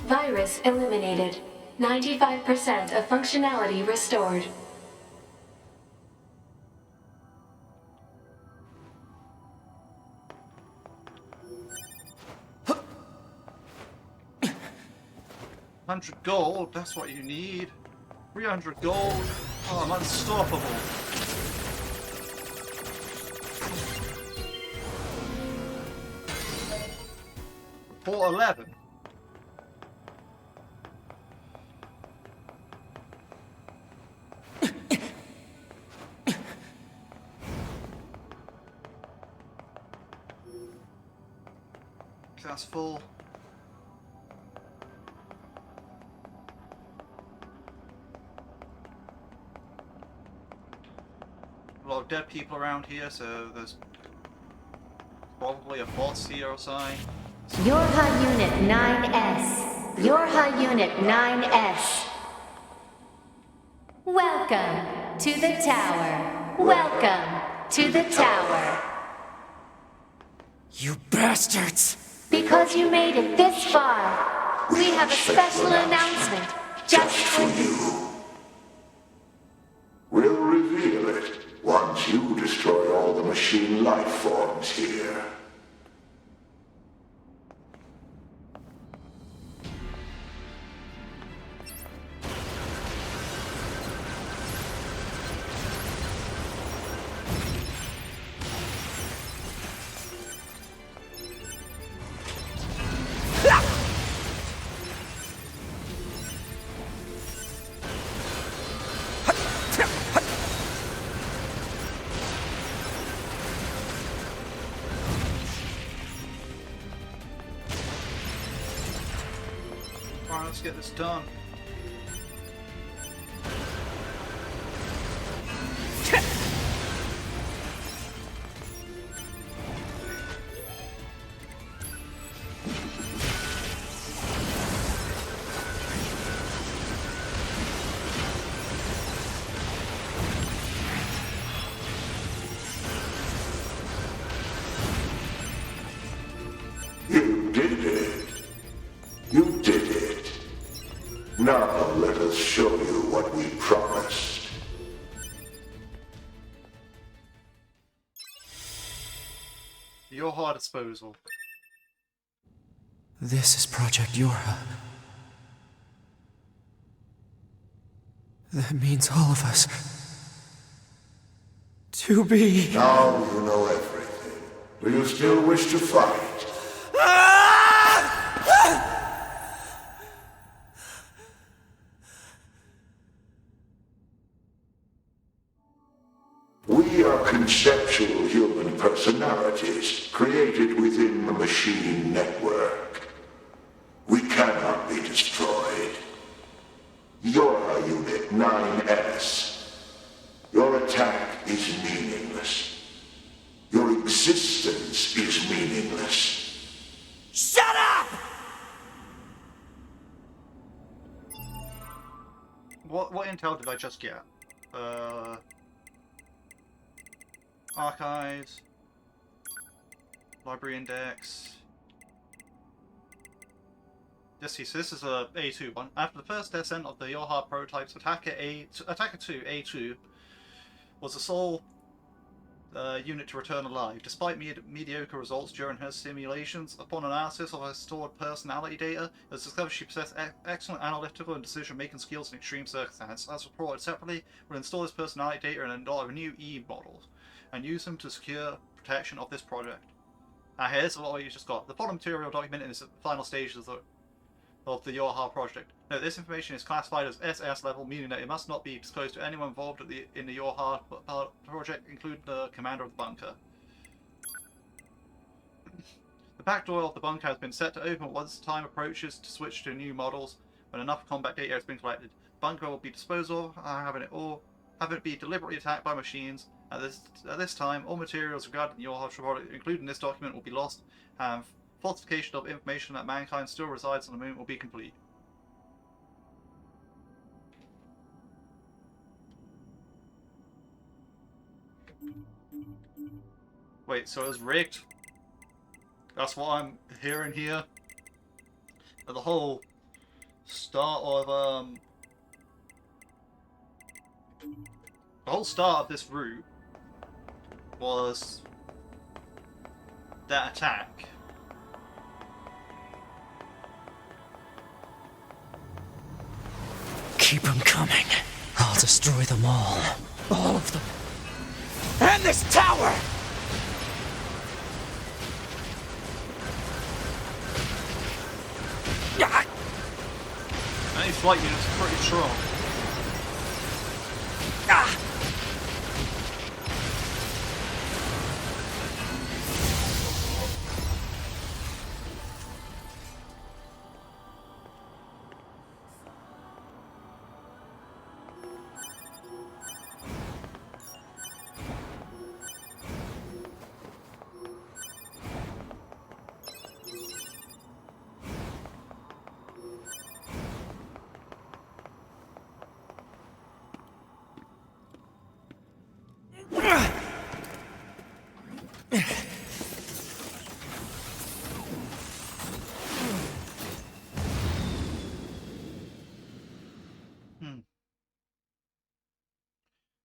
Virus eliminated. 95% of functionality restored. $100 gold, that's what you need. 300 gold. Oh, I'm unstoppable. Report 11. Class full. A lot of dead people around here, so there's probably a boss here or something. Yorha Unit 9S. Yorha Unit 9S. Welcome to the tower. Welcome to the tower. You bastards! Because you made it this far, we have a special announcement just for you. We'll reveal it once you destroy all the machine life forms here. Alright, let's get this done. You did it. You did it. Now let us show you what we promised. Your hard disposal. This is Project Yorha. That means all of us. To be... Now you know everything. Do you still wish to fight? We are conceptual human personalities created within the machine network. We cannot be destroyed. Yorha Unit 9S. Your attack is meaningless. Your existence What intel did I just get? Archives, library index. Yes, see, so this is a A2 one. After the first descent of the Yoha prototypes, Attacker 2 A2 was the sole unit to return alive. Despite mediocre results during her simulations, upon analysis of her stored personality data, it was discovered she possessed excellent analytical and decision-making skills in extreme circumstances. As reported separately, we'll install this personality data and install new E models, and use them to secure protection of this project. Here's what you just got. The following material documented is the final stages of the Yoha project. Note, this information is classified as SS level, meaning that it must not be disclosed to anyone involved in the Yoha project, including the commander of the bunker. The back door of the bunker has been set to open once time approaches to switch to new models. When enough combat data has been collected, the bunker will be disposed of, having it be deliberately attacked by machines. At this time, all materials regarding the Yoha project, including this document, will be lost, and falsification of information that mankind still resides on the moon will be complete. Wait, so it was rigged? That's what I'm hearing here? The whole start of, the whole start of this route was that attack. Keep them coming. I'll destroy them all. All of them. And this tower! And his flight unit's pretty strong.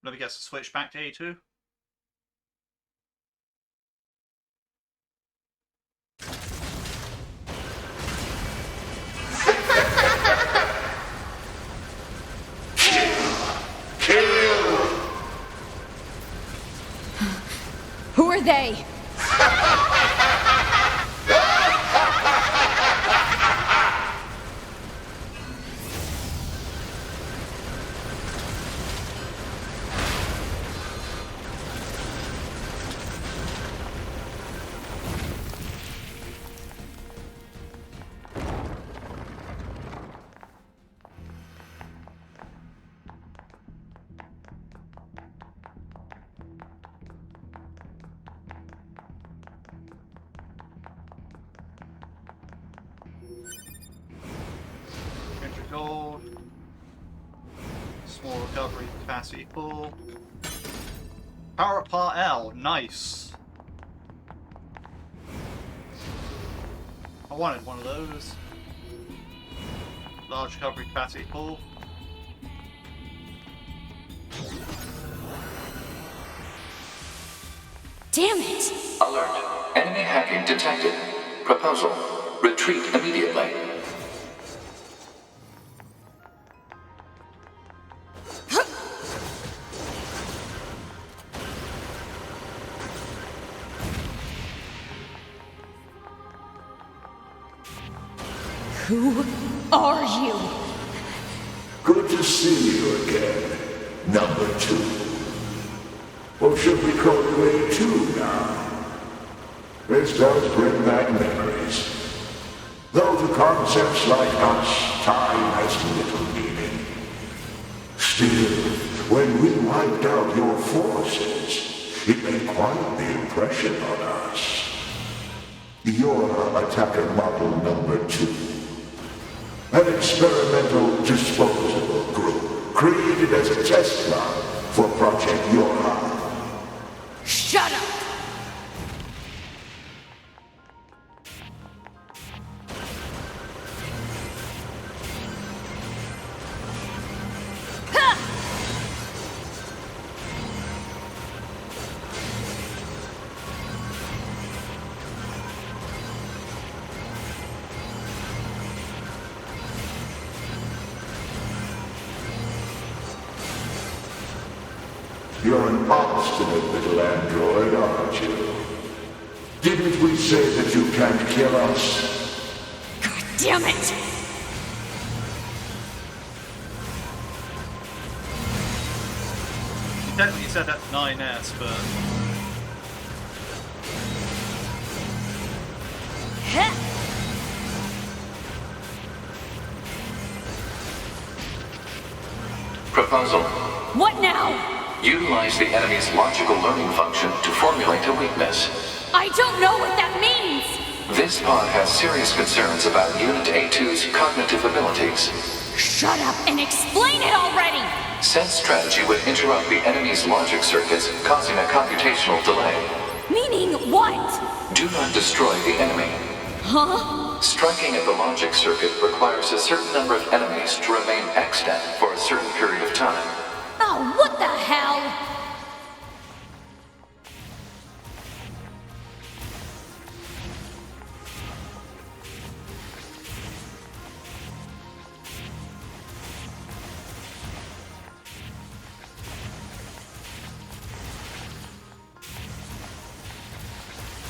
Let me guess, switch back to A2? Who are they? Gold. Small recovery capacity full. Power up part L, nice. I wanted one of those. Large recovery capacity full. Damn it! Alert. Enemy hacking detected. Proposal. Retreat immediately. Who are you? Good to see you again, number 2. Or should we call you A2 now? This does bring back memories. Though to concepts like us, time has little meaning. Still, when we wiped out your forces, it made quite the impression on us. You're attacker model number 2. An experimental disposable group created as a test lab for Project Yorha. Shut up! You're an obstinate little android, aren't you? Didn't we say that you can't kill us? God damn it! You technically said that 9S, but Proposal. What now? Utilize the enemy's logical learning function to formulate a weakness. I don't know what that means! This pod has serious concerns about Unit A2's cognitive abilities. Shut up and explain it already! Said strategy would interrupt the enemy's logic circuits, causing a computational delay. Meaning what? Do not destroy the enemy. Huh? Striking at the logic circuit requires a certain number of enemies to remain extant for a certain period of time. Oh, what the hell?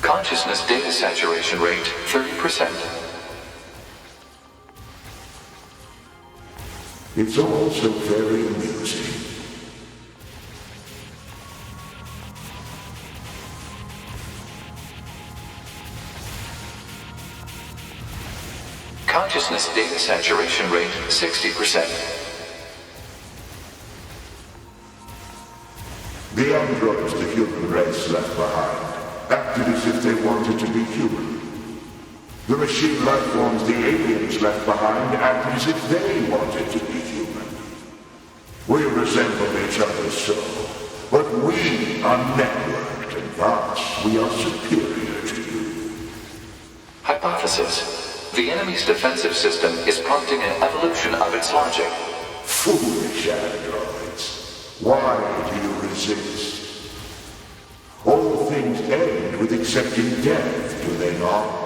Consciousness data saturation rate 30%. It's also very amusing. Consciousness data saturation rate 60%. The androids the human race left behind acted as if they wanted to be human. The machine life forms the aliens left behind acted as if they wanted to be human. We resemble each other so, but we are networked and thus we are superior to you. Hypothesis. The enemy's defensive system is prompting an evolution of its logic. Foolish androids. Why do you resist? All things end with accepting death, do they not?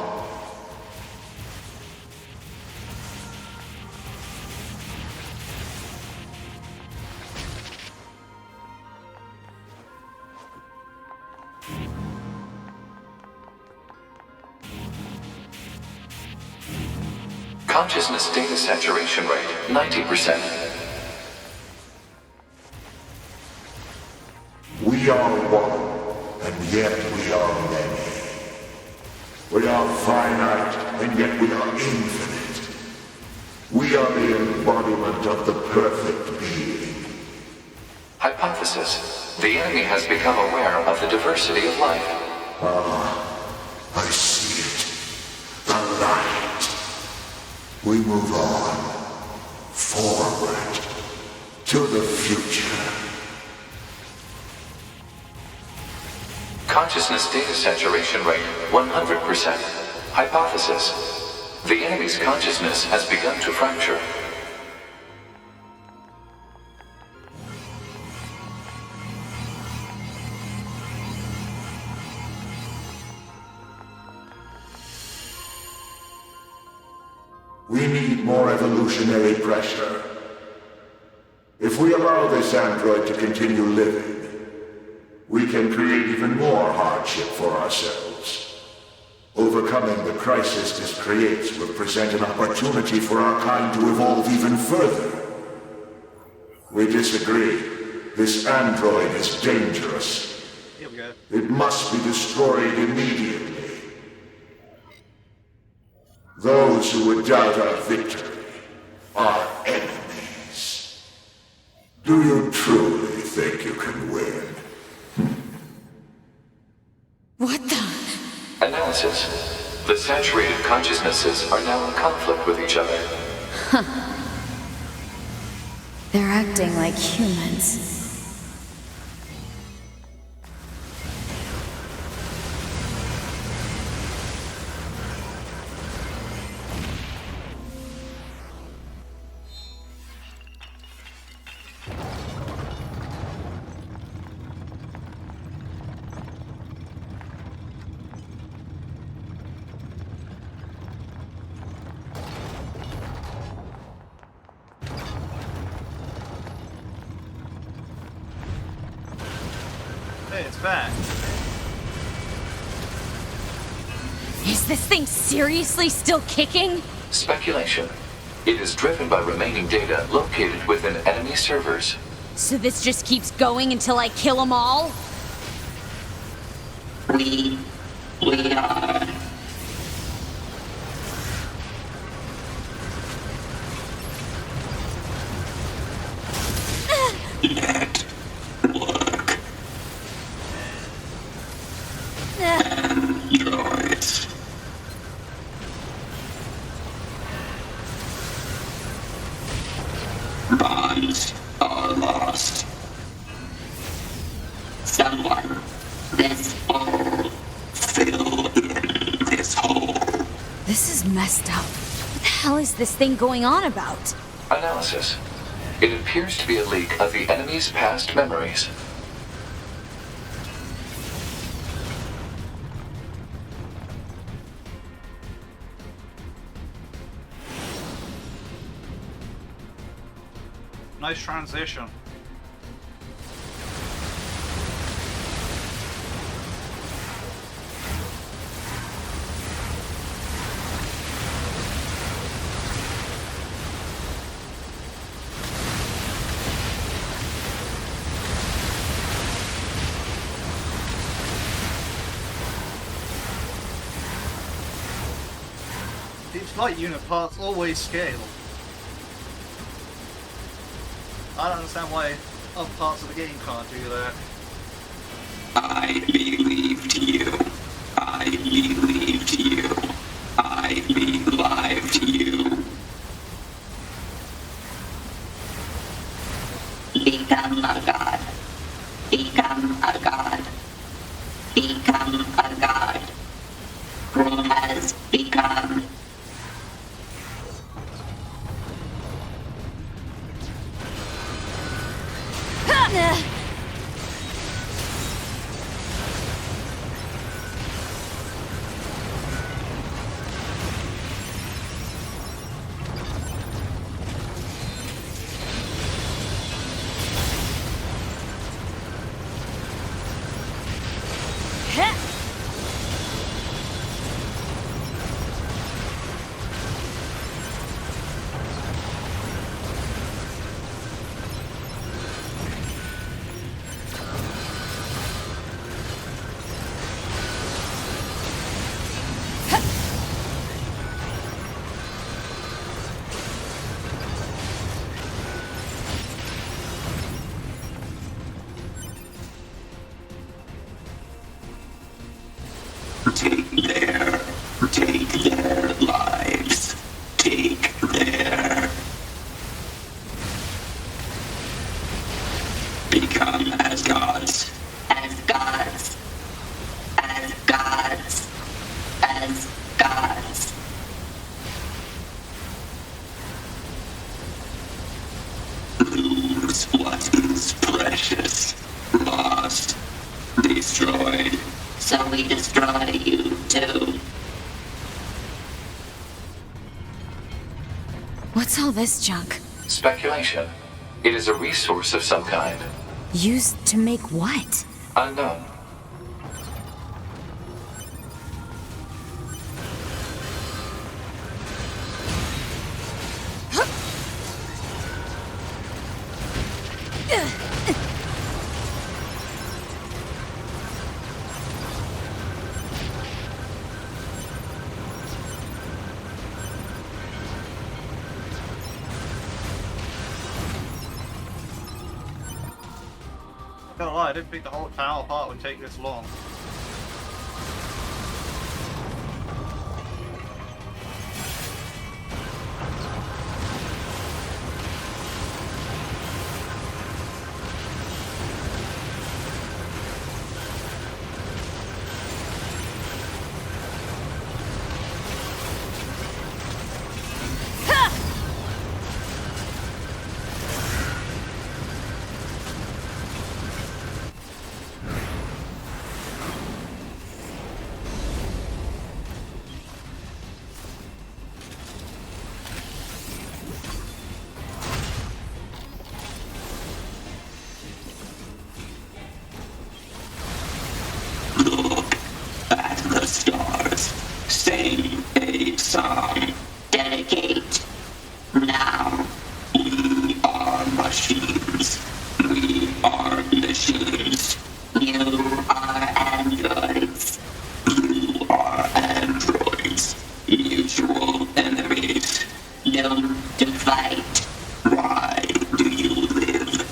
Consciousness data saturation rate 90%. We are one, and yet we are many. We are finite, and yet we are infinite. We are the embodiment of the perfect being. Hypothesis. The enemy has become aware of the diversity of life. I see it. The light. We move on. Forward. To the future. Consciousness data saturation rate 100%. Hypothesis. The enemy's consciousness has begun to fracture. We need more evolutionary pressure. If we allow this android to continue living, we can create even more hardship for ourselves. Overcoming the crisis this creates will present an opportunity for our kind to evolve even further. We disagree. This android is dangerous. here we go. It must be destroyed immediately. Those who would doubt our victory are enemies. Do you truly think you can win? What the? Analysis. The saturated consciousnesses are now in conflict with each other. They're acting like humans. Hey, it's back. Is this thing seriously still kicking? Speculation. It is driven by remaining data located within enemy servers. So this just keeps going until I kill them all? We are. Network. Androids. Bonds are lost. Someone, this hole, fill in this hole. This is messed up. What the hell is this thing going on about? Analysis. It appears to be a leak of the enemy's past memories. Nice transition. These flight unit parts always scale. I don't understand why other parts of the game can't do that. I believed you. I believed you. I believed you. Become a god. Become a god. Become a god. Who has become. Take their lives. Take their. Become as gods. As gods. As gods. As gods. Lose what is precious. Lost. Destroyed. So we destroy you too. What's all this junk? Speculation. It is a resource of some kind. Used to make what? Unknown. Not gonna lie, I didn't think the whole tower part would take this long. song. Dedicate. Now, we are machines. We are machines. You are androids. You are androids. Mutual enemies. Doomed to fight. Why do you live?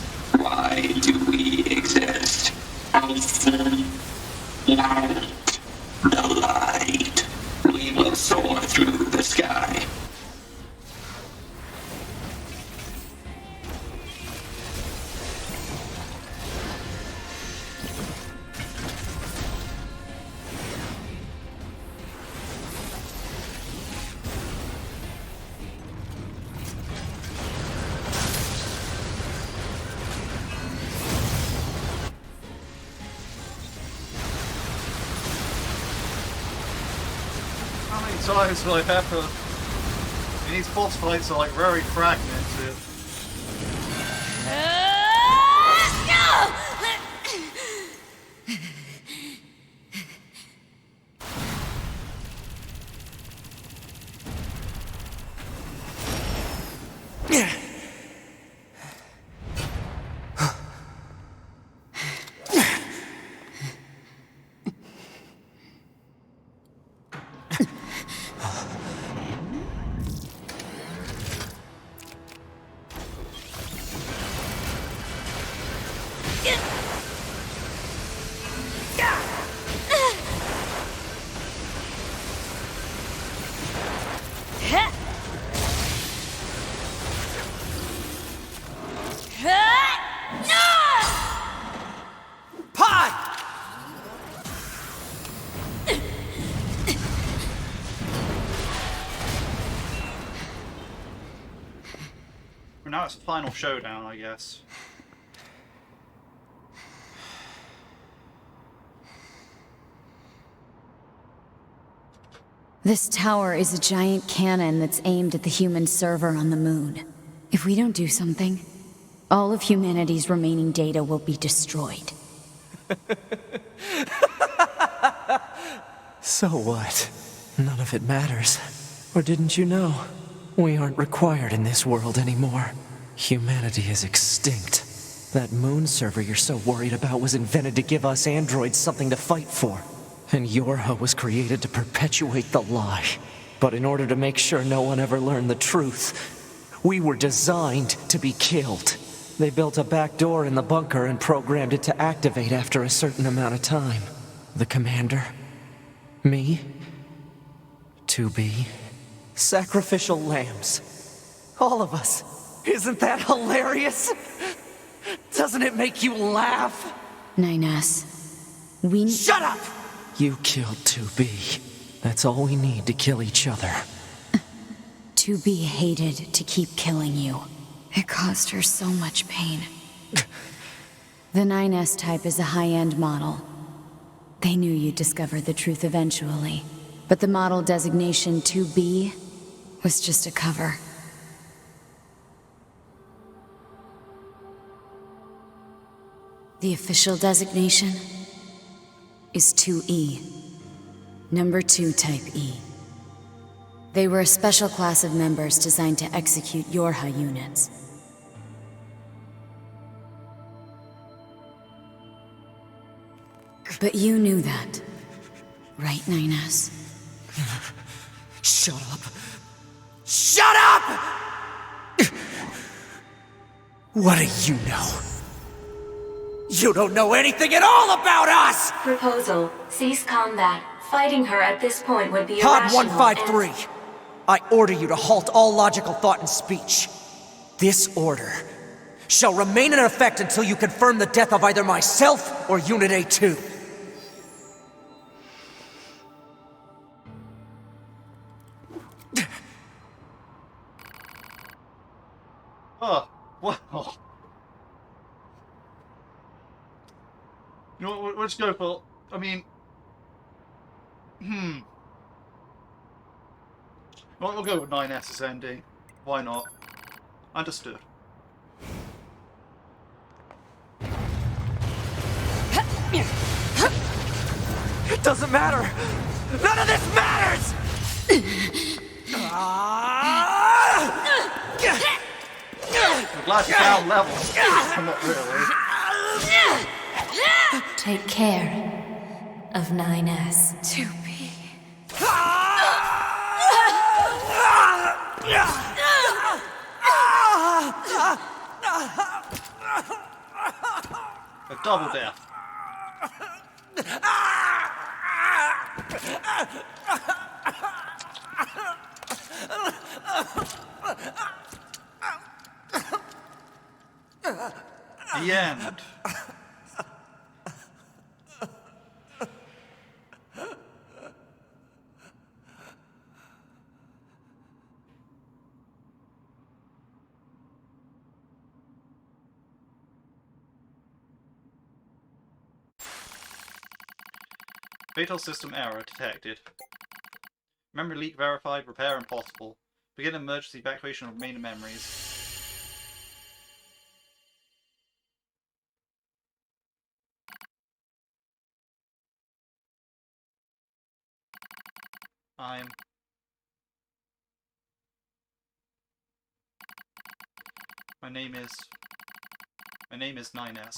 Why do we exist? I see light. The light. We will soar through the sky. How many times will I have to... These boss fights are like very fragmented. Well, now it's a final showdown, I guess. This tower is a giant cannon that's aimed at the human server on the moon. If we don't do something, all of humanity's remaining data will be destroyed. So what? None of it matters. Or didn't you know? We aren't required in this world anymore. Humanity is extinct. That moon server you're so worried about was invented to give us androids something to fight for. And Yorha was created to perpetuate the lie. But in order to make sure no one ever learned the truth, we were designed to be killed. They built a back door in the bunker and programmed it to activate after a certain amount of time. The commander, me, 2B, sacrificial lambs. All of us. Isn't that hilarious? Doesn't it make you laugh? 9S, we... Shut up! You killed 2B. That's all we need to kill each other. 2B hated to keep killing you. It caused her so much pain. The 9S type is a high-end model. They knew you'd discover the truth eventually. But the model designation 2B was just a cover. The official designation is 2E. Number 2 Type E. They were a special class of members designed to execute Yorha units. But you knew that, right, 9S? Shut up! Shut up! What do you know? You don't know anything at all about us! Proposal. Cease combat. Fighting her at this point would be Pod irrational 153, I order you to halt all logical thought and speech. This order shall remain in effect until you confirm the death of either myself or Unit A2. Oh, wow. You know what, let's go for... I mean... Well, we'll go with 9S's ending. Why not? Understood. It doesn't matter! None of this matters! I'm glad you're down level. I'm not really. Take care of 9S. 2B. A double death. The end. Fatal system error detected. Memory leak verified, repair impossible. Begin emergency evacuation of remaining memories. My name is 9S.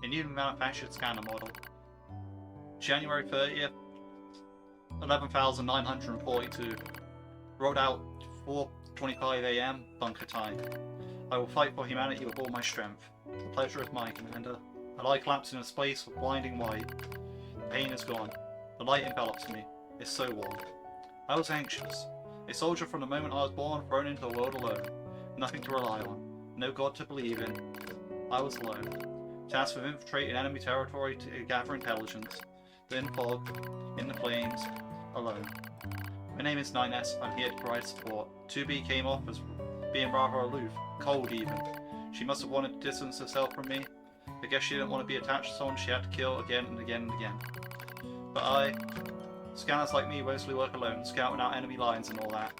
A newly manufactured scanner model. January 30th, 11,942. Rolled out 4:25 AM bunker time. I will fight for humanity with all my strength. The pleasure is mine, Commander. I lie collapsed in a space of blinding white. The pain is gone. The light envelops me. It's so warm. I was anxious. A soldier from the moment I was born, thrown into the world alone. Nothing to rely on. No God to believe in. I was alone. Tasked with infiltrating enemy territory to gather intelligence. In fog, in the flames, alone. My name is 9S. I'm here to provide support. 2B came off as being rather aloof, cold even. She must have wanted to distance herself from me. I guess she didn't want to be attached to someone she had to kill again and again and again. But scanners like me mostly work alone, scouting out enemy lines and all that.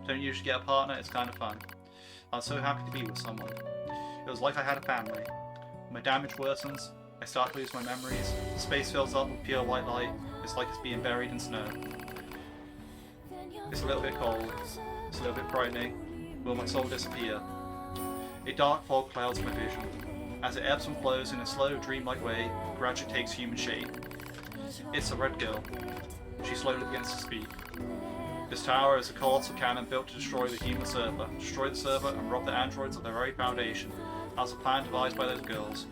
Don't usually get a partner, it's kind of fun. I was so happy to be with someone. It was like I had a family. My damage worsens, I start to lose my memories, the space fills up with pure white light, it's like it's being buried in snow. It's a little bit cold, it's a little bit frightening. Will my soul disappear? A dark fog clouds my vision. As it ebbs and flows in a slow, dreamlike way, it gradually takes human shape. It's a red girl. She slowly begins to speak. This tower is a colossal cannon built to destroy the human server. Destroy the server and rob the androids of their very foundation. That was a plan devised by those girls.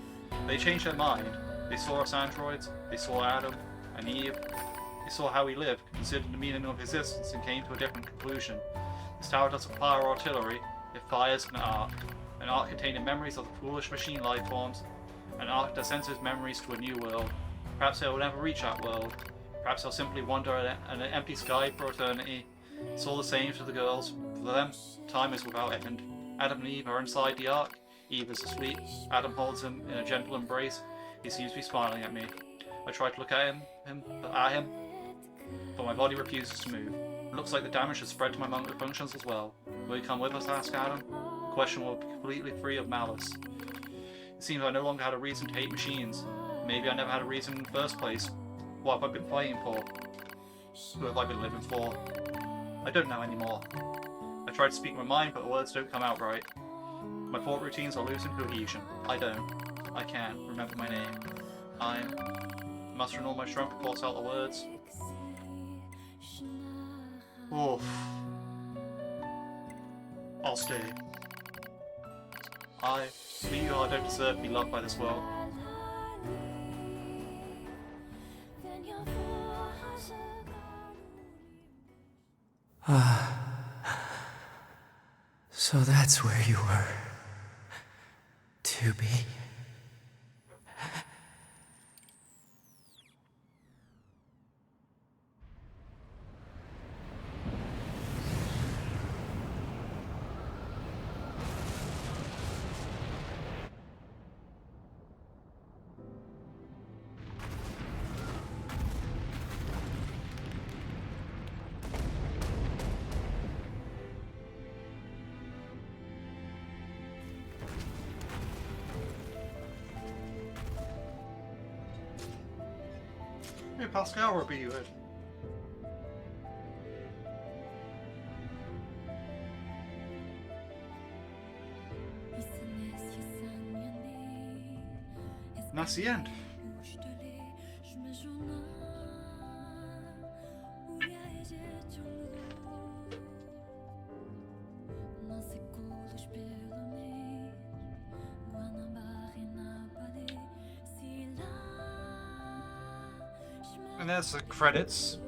They changed their mind. They saw us androids. They saw Adam and Eve. They saw how we live, considered the meaning of existence, and came to a different conclusion. This tower doesn't fire artillery. It fires an arc. An arc containing memories of the foolish machine life forms. An arc that sends those memories to a new world. Perhaps they will never reach that world. Perhaps they'll simply wander in an empty sky for eternity. It's all the same to the girls. For them, time is without end. Adam and Eve are inside the ark. Eve is asleep. Adam holds him in a gentle embrace. He seems to be smiling at me. I try to look at him, but my body refuses to move. It looks like the damage has spread to my motor functions as well. Will you come with us? Asked Adam. The question will be completely free of malice. It seems I no longer had a reason to hate machines. Maybe I never had a reason in the first place. What have I been fighting for? Who have I been living for? I don't know anymore. I try to speak my mind, but the words don't come out right. My thought routines are losing cohesion. I can't remember my name. I'm mustering all my strength to force out the words. Oof. I'll stay. I feel I don't deserve to be loved by this world. So that's where you were. To be. Hey, Pascal will be good. And that's the end. And there's the credits.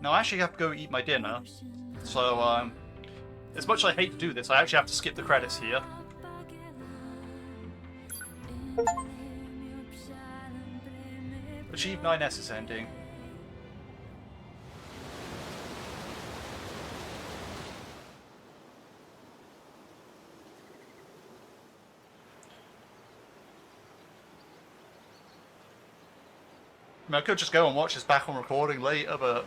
Now I actually have to go eat my dinner, so as much as I hate to do this, I actually have to skip the credits here. Achieve 9S's ending. I mean, I could just go and watch this back on recording later, but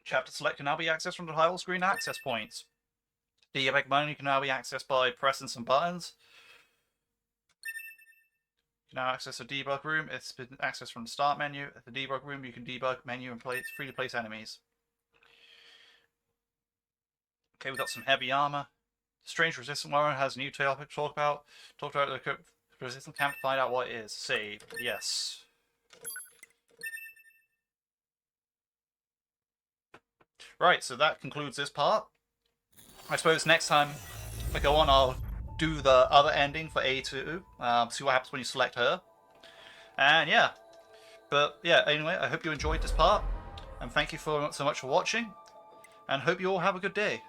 chapter select can now be accessed from the title screen access points. Debug menu can now be accessed by pressing some buttons. You can now access a debug room. It's been accessed from the start menu. At the debug room, you can debug menu and free to place enemies. Okay, we've got some heavy armor. Strange resistant armor has a new topic to talk about. Talk about the resistant camp to find out what it is. Save. Yes. Right, so that concludes this part. I suppose next time I go on, I'll do the other ending for A2. See what happens when you select her. And yeah. But yeah, anyway, I hope you enjoyed this part. And thank you so much for watching. And hope you all have a good day.